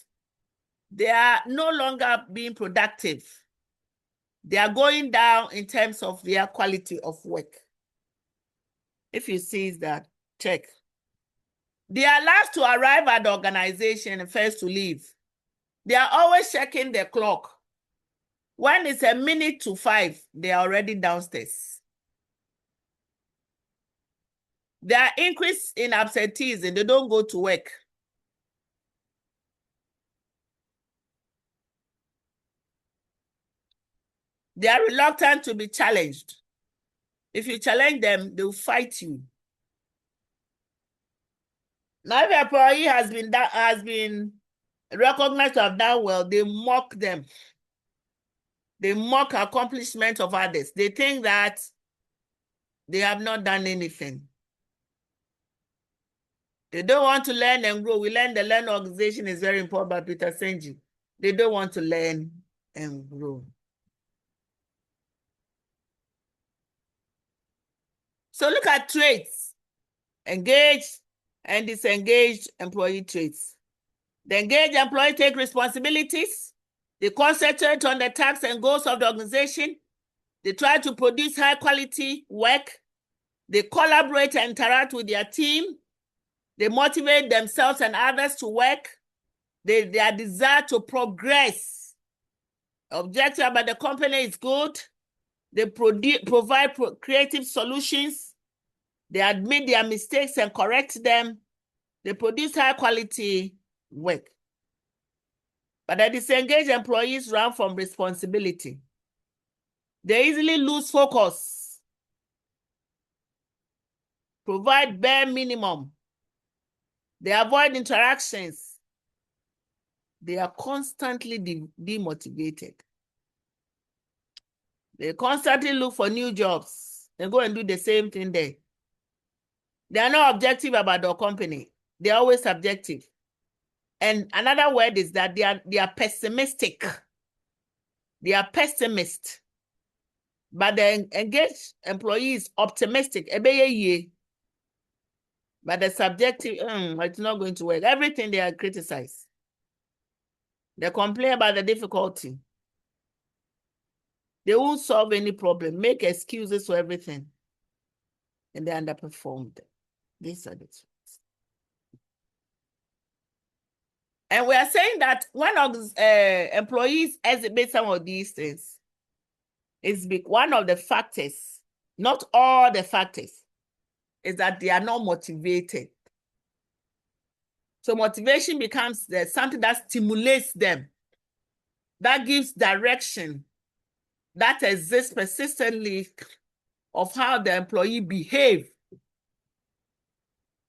They are no longer being productive. They are going down in terms of their quality of work. If you see that, check. They are last to arrive at the organization and first to leave. They are always checking the clock. When it's 5:01, they are already downstairs. There are increase in absenteeism. They don't go to work. They are reluctant to be challenged. If you challenge them, they will fight you. Now, if an employee has been recognized to have done well, they mock them. They mock accomplishment of others. They think that they have not done anything. They don't want to learn and grow. We learn the learn organization is very important by Peter Senji. They don't want to learn and grow. So look at traits: engaged and disengaged employee traits. The engaged employee take responsibilities. They concentrate on the tasks and goals of the organization. They try to produce high quality work. They collaborate and interact with their team. They motivate themselves and others to work. Their desire to progress. Objective about the company is good. They provide creative solutions. They admit their mistakes and correct them. They produce high quality work. But the disengaged employees run from responsibility. They easily lose focus. Provide bare minimum. They avoid interactions. They are constantly demotivated. They constantly look for new jobs. They go and do the same thing there. They are not objective about the company. They are always subjective. And another word is that they are pessimistic. They are pessimist. But the engaged employee is optimistic. But the subjective, it's not going to work. Everything they are criticized. They complain about the difficulty. They won't solve any problem, make excuses for everything. And they underperformed. These are the two. And we are saying that when employees exhibit some of these things, it's one of the factors, not all the factors, is that they are not motivated. So motivation becomes something that stimulates them, that gives direction, that exists persistently of how the employee behave.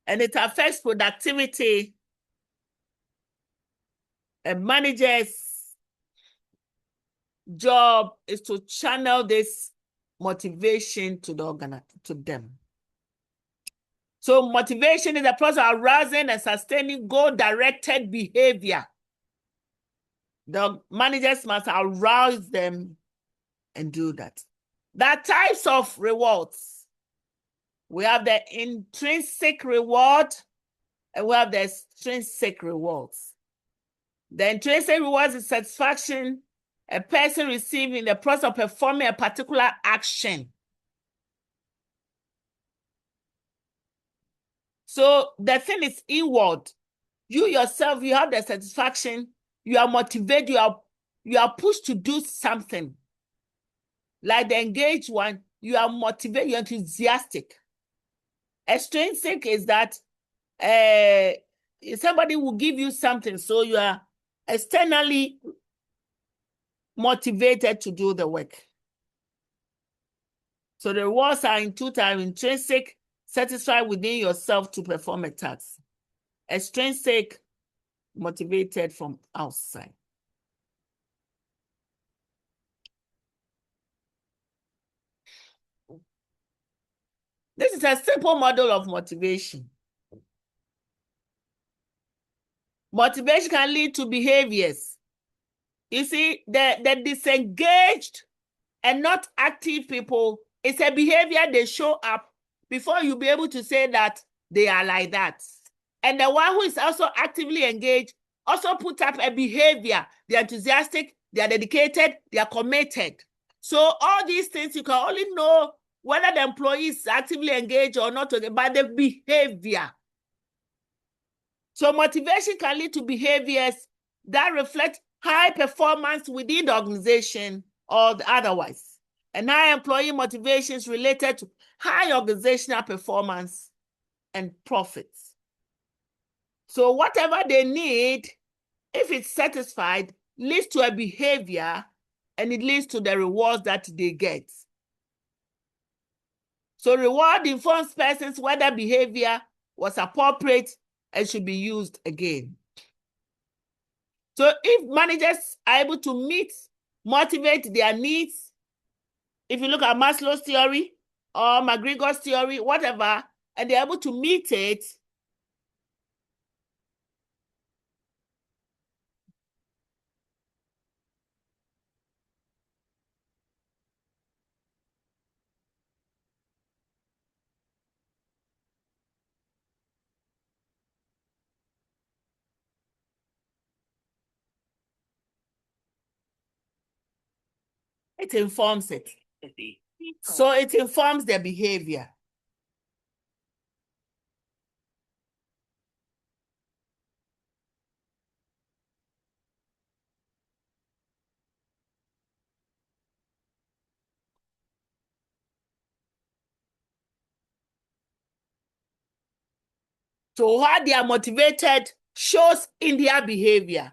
And it affects productivity. A manager's job is to channel this motivation to to them. So motivation is the process of arousing and sustaining goal-directed behavior. The managers must arouse them and do that. There are types of rewards. We have the intrinsic reward and we have the extrinsic rewards. The intrinsic rewards is satisfaction a person receives in the process of performing a particular action. So the thing is inward. You yourself, you have the satisfaction, you are motivated, you are pushed to do something. Like the engaged one, you are motivated, you're enthusiastic. Extrinsic is that somebody will give you something, so you are externally motivated to do the work. So the rewards are in two types: intrinsic, satisfied within yourself to perform a task. Extrinsic, motivated from outside. This is a simple model of motivation. Motivation can lead to behaviors. You see, the disengaged and not active people, it's a behavior they show up before you be able to say that they are like that. And the one who is also actively engaged also put up a behavior. They are enthusiastic, they are dedicated, they are committed. So all these things you can only know whether the employee is actively engaged or not by the behavior. So motivation can lead to behaviors that reflect high performance within the organization or otherwise. And high employee motivation is related to high organizational performance and profits. So whatever they need, if it's satisfied, leads to a behavior and it leads to the rewards that they get. So reward informs persons whether behavior was appropriate and should be used again. So if managers are able to meet motivate their needs. If you look at Maslow's theory or McGregor's theory, whatever, and they're able to meet it, it informs it. So it informs their behavior. So how they are motivated shows in their behavior,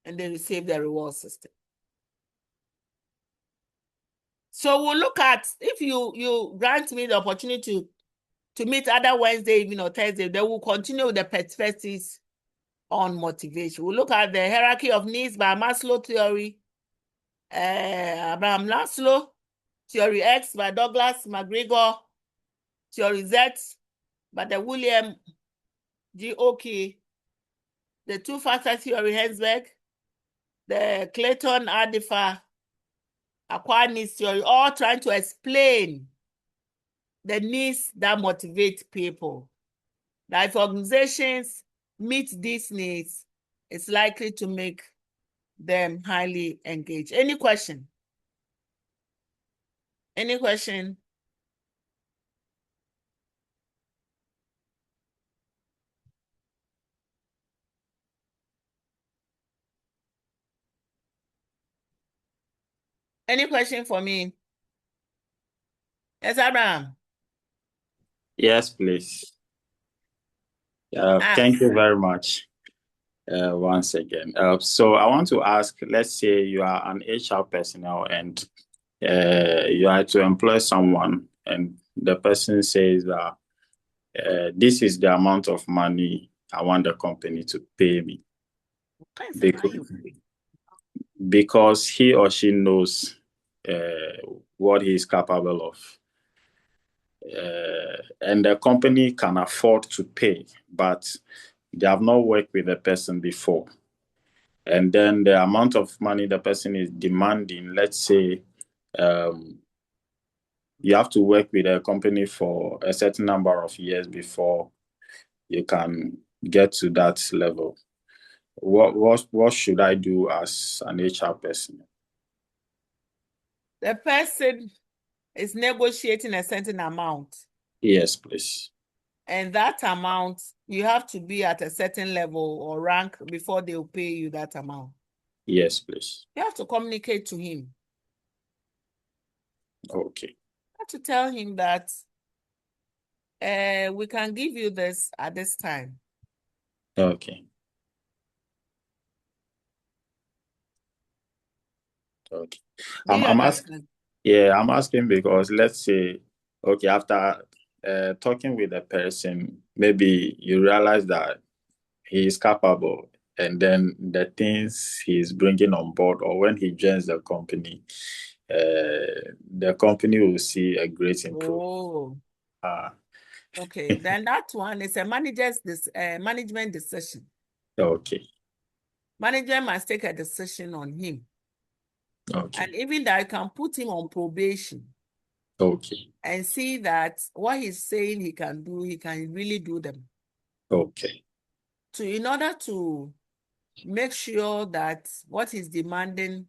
and they receive the reward system. So we'll look at, if you grant me the opportunity to meet other Wednesday evening or Thursday, then we'll continue with the perspectives on motivation. We'll look at the hierarchy of needs by Maslow theory, Abraham Maslow, theory X by Douglas McGregor, theory Z by the William G. Oakey, the two-factor theory Hensberg, the Clayton Adifa acquired needs theory, all trying to explain the needs that motivate people. That if organizations meet these needs, it's likely to make them highly engaged. Any question? Any question? Any question for me? Yes, Abraham. Yes, please. Thank you very much once again. So I want to ask, let's say you are an HR personnel and you are to employ someone, and the person says that this is the amount of money I want the company to pay me. Because he or she knows what he is capable of. And the company can afford to pay, but they have not worked with the person before. And then the amount of money the person is demanding, let's say you have to work with a company for a certain number of years before you can get to that level. What should I do as an HR person? The person is negotiating a certain amount. Yes, please. And that amount, you have to be at a certain level or rank before they will pay you that amount. Yes, please. You have to communicate to him. Okay. You have to tell him that we can give you this at this time. Okay. Okay. I'm asking. Yeah, I'm asking because let's say, okay, after talking with a person, maybe you realize that he is capable, and then the things he's bringing on board, or when he joins the company will see a great improvement. Oh. Okay, then that one is a management decision. Okay. Manager must take a decision on him. Okay. And even that, I can put him on probation. Okay. And see that what he's saying he can do, he can really do them. Okay. In order to make sure that what he's demanding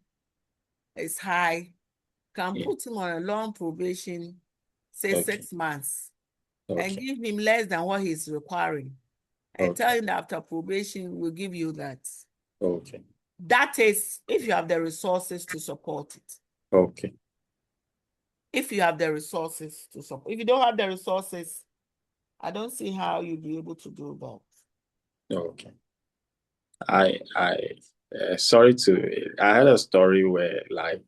is high, can put him on a long probation, say 6 months, and give him less than what he's requiring. And tell him that after probation, we'll give you that. Okay. That is, if you have the resources to support it. Okay. If you have the resources to support. If you don't have the resources, I don't see how you'll be able to do that. Okay. I had a story where like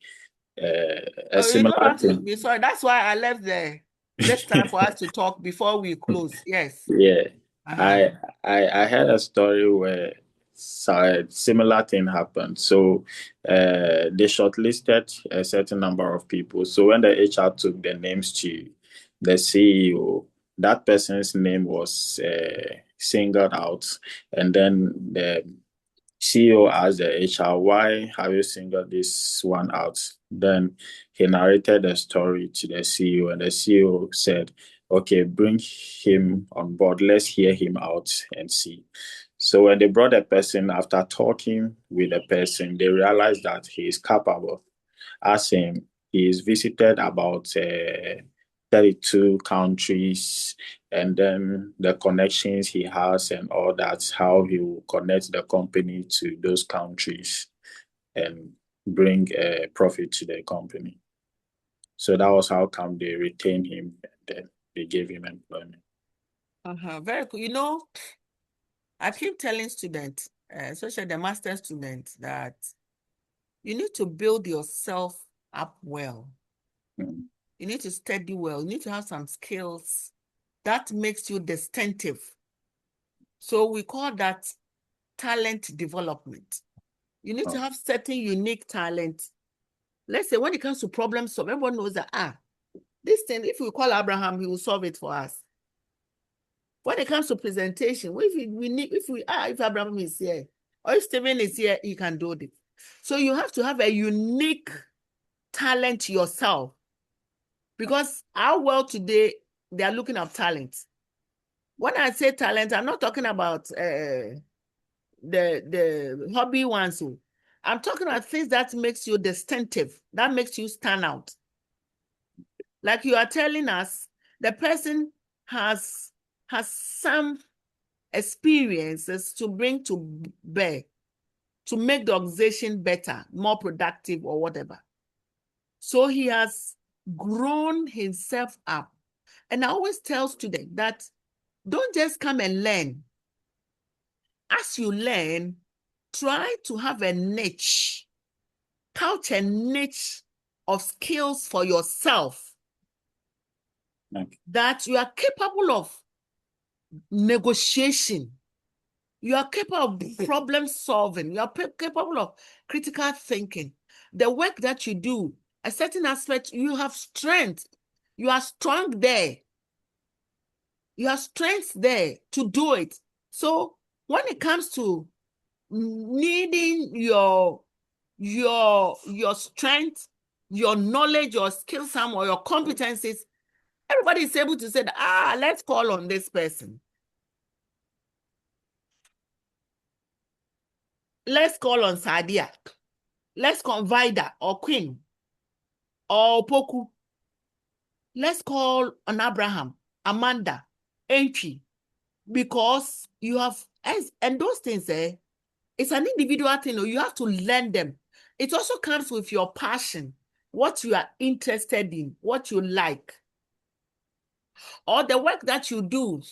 a similar thing. Sorry, that's why I left this time for us to talk before we close. Yes. Yeah. I had a story where similar thing happened. So they shortlisted a certain number of people. So when the HR took the names to the CEO, that person's name was singled out, and then the CEO asked the HR, why have you singled this one out? Then he narrated the story to the CEO, and the CEO said, okay, bring him on board. Let's hear him out and see. So when they brought the person, after talking with the person, they realized that he is capable. As in, he is visited about 32 countries, and then the connections he has and all that, how he will connect the company to those countries and bring a profit to the company. So that was how come they retained him and then they gave him employment. Very cool. You know, I keep telling students, especially the master students, that you need to build yourself up well. Mm. You need to study well. You need to have some skills that makes you distinctive. So we call that talent development. You need to have certain unique talent. Let's say when it comes to problem solving, everyone knows that, this thing, if we call Abraham, he will solve it for us. When it comes to presentation, if Abraham is here, or if Stephen is here, he can do it. So you have to have a unique talent yourself. Because our world today, they are looking at talent. When I say talent, I'm not talking about the hobby ones. I'm talking about things that makes you distinctive, that makes you stand out. Like you are telling us, the person has some experiences to bring to bear to make the organization better, more productive or whatever. So he has grown himself up. And I always tell students that don't just come and learn. As you learn, try to have a niche, couch a niche of skills for yourself that you are capable of negotiation. You are capable of problem solving. You are capable of critical thinking. The work that you do, a certain aspect, you have strength. You are strong there. You have strength there to do it. So when it comes to needing your strength, your knowledge, your skills, or your competencies, everybody is able to say that, let's call on this person. Let's call on Sadia. Let's call Vida or Queen or Poku. Let's call on Abraham, Amanda, Entry, because you have, and those things, it's an individual thing. You have to learn them. It also comes with your passion, what you are interested in, what you like, or the work that you do.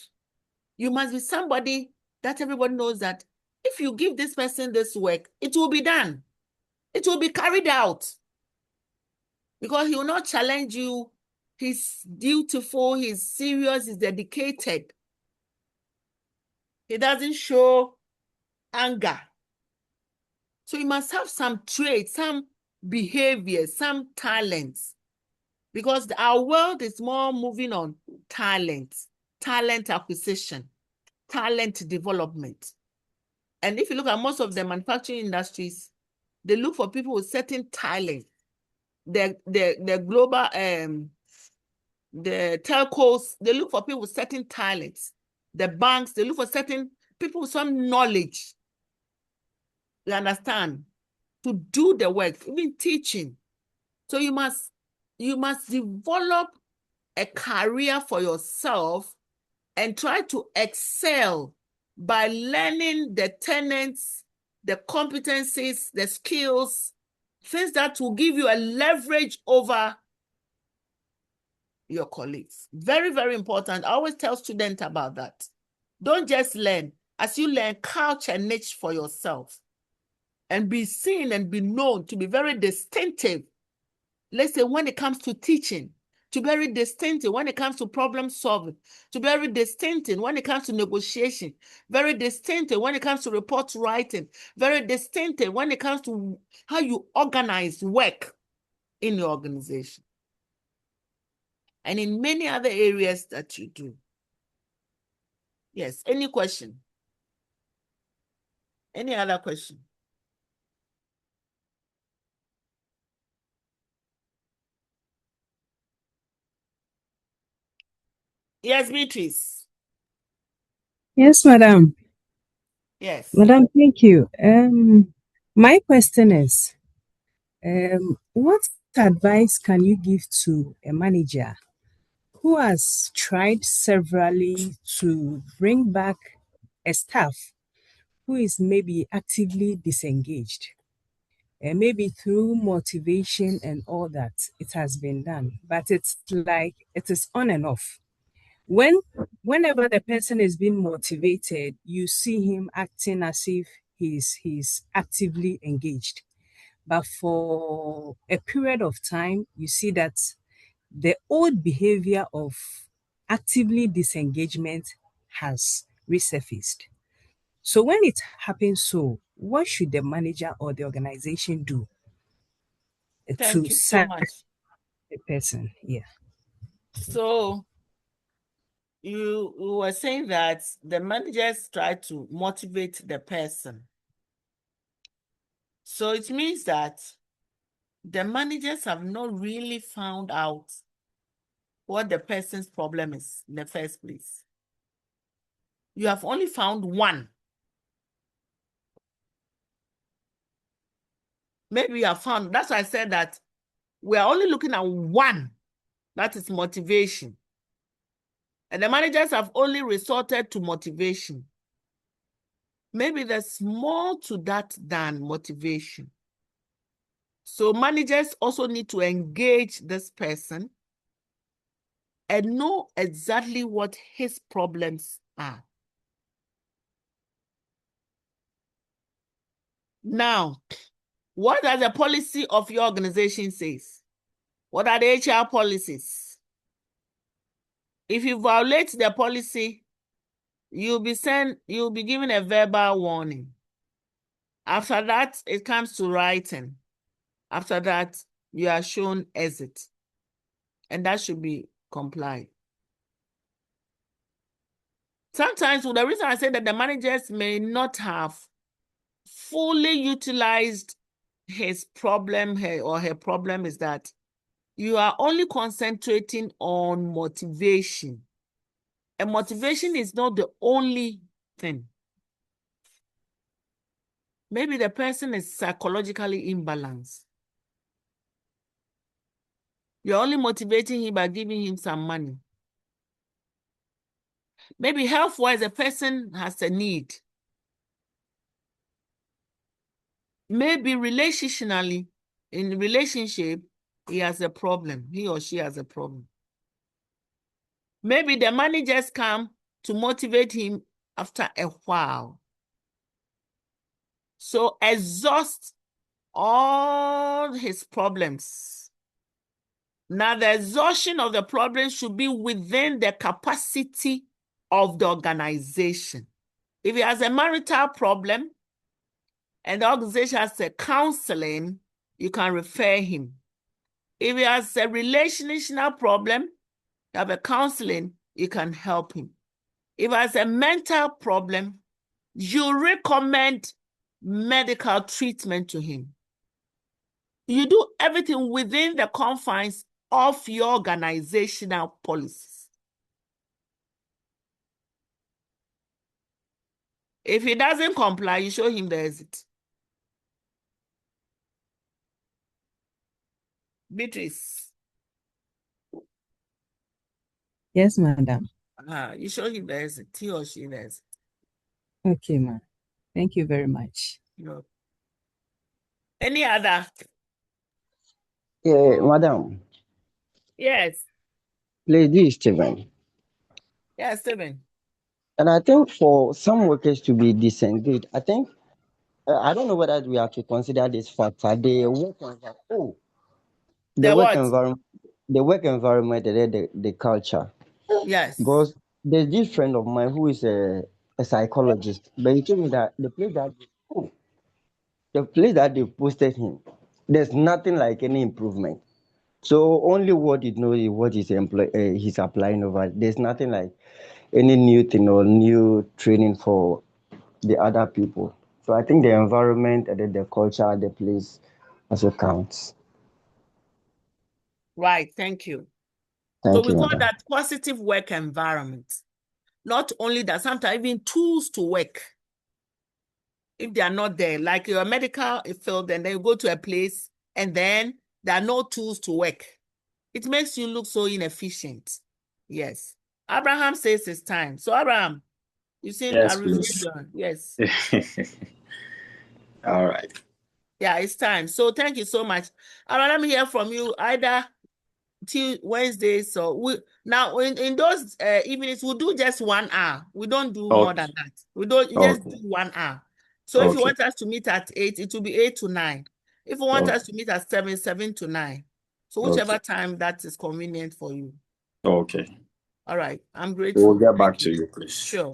You must be somebody that everyone knows that if you give this person this work, it will be done. It will be carried out. Because he will not challenge you. He's dutiful, he's serious, he's dedicated. He doesn't show anger. So you must have some traits, some behavior, some talents. Because our world is more moving on talent acquisition, talent development. And if you look at most of the manufacturing industries, they look for people with certain talent. The global, the telcos, they look for people with certain talents. The banks, they look for certain people with some knowledge. You understand? To do the work, even teaching. So you must develop a career for yourself and try to excel by learning the tenets, the competencies, the skills, things that will give you a leverage over your colleagues. Very, very important. I always tell students about that. Don't just learn. As you learn, couch a niche for yourself and be seen and be known to be very distinctive. Let's say when it comes to teaching, to be very distinctive when it comes to problem solving, to be very distinctive when it comes to negotiation, very distinctive when it comes to report writing, very distinctive when it comes to how you organize work in your organization, and in many other areas that you do. Yes, any question? Any other question? Yes, Beatrice. Yes, madam. Yes. Madam, thank you. My question is, what advice can you give to a manager who has tried severally to bring back a staff who is maybe actively disengaged? And maybe through motivation and all that, it has been done, but it's like it is on and off. Whenever the person is being motivated, you see him acting as if he's actively engaged. But for a period of time, you see that the old behavior of actively disengagement has resurfaced. So when it happens, so what should the manager or the organization do Thank to you so serve much. the person? Yeah. So you were saying that the managers try to motivate the person. So it means that the managers have not really found out what the person's problem is in the first place. You have only found one. Maybe you have found, that's why I said that we are only looking at one. That is motivation. And the managers have only resorted to motivation. Maybe there's more to that than motivation. So managers also need to engage this person and know exactly what his problems are. Now, what does the policy of your organization says? What are the HR policies? If you violate the policy, you'll be given a verbal warning. After that, it comes to writing. After that, you are shown exit. And that should be complied. Sometimes, the reason I say that the managers may not have fully utilized his problem or her problem is that you are only concentrating on motivation. And motivation is not the only thing. Maybe the person is psychologically imbalanced. You're only motivating him by giving him some money. Maybe health-wise, the person has a need. Maybe relationally, in relationship, he has a problem. He or she has a problem. Maybe the managers come to motivate him after a while. So exhaust all his problems. Now, the exhaustion of the problem should be within the capacity of the organization. If he has a marital problem and the organization has a counseling, you can refer him. If he has a relational problem, you have a counseling, you can help him. If he has a mental problem, you recommend medical treatment to him. You do everything within the confines of your organizational policies. If he doesn't comply, you show him the exit. Beatrice. Yes, madam. You show him the exit, he or she the exit. Okay, ma'am. Thank you very much. No. Any other? Yeah, madam. Yes. Lady Stephen. Yes, Stephen. And I think for some workers to be disengaged, I think I don't know whether we have to consider this factor. The work environment. The what? the work environment and then the culture. Yes. Because there's this friend of mine who is a psychologist, but he told me that the place that they posted him, there's nothing like any improvement. So only what he knows is what he's applying over. There's nothing like any new thing or new training for the other people. So I think the environment and then the culture, the place also counts. Right. Thank you. Thank So we you, call madam. that positive work environment. Not only that, sometimes even tools to work. If they are not there, like your medical field, and then you go to a place and then there are no tools to work. It makes you look so inefficient. Yes. Abraham says it's time. So Abraham, you seem Yes, please. Yes. All right. Yeah, it's time. So thank you so much. All right, let me hear from you either till Wednesday. So we now in those evenings we'll do just 1 hour. We don't do more than that. We don't just do 1 hour. So if you want us to meet at 8, it will be 8 to 9. If you want us to meet at 7, 7 to 9. So whichever time that is convenient for you. Okay. All right. I'm grateful. We'll get back to you, please. Sure.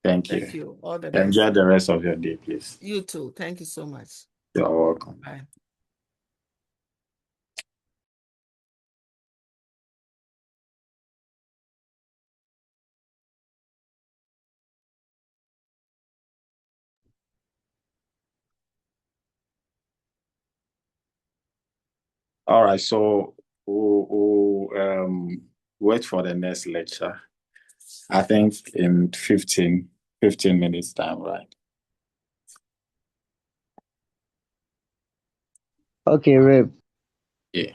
Thank Thank you. you. All the best. Enjoy the rest of your day, please. You too. Thank you so much. You're welcome. Bye. All right, so we'll wait for the next lecture. I think in 15 minutes time, right? Okay, Reb. Yeah.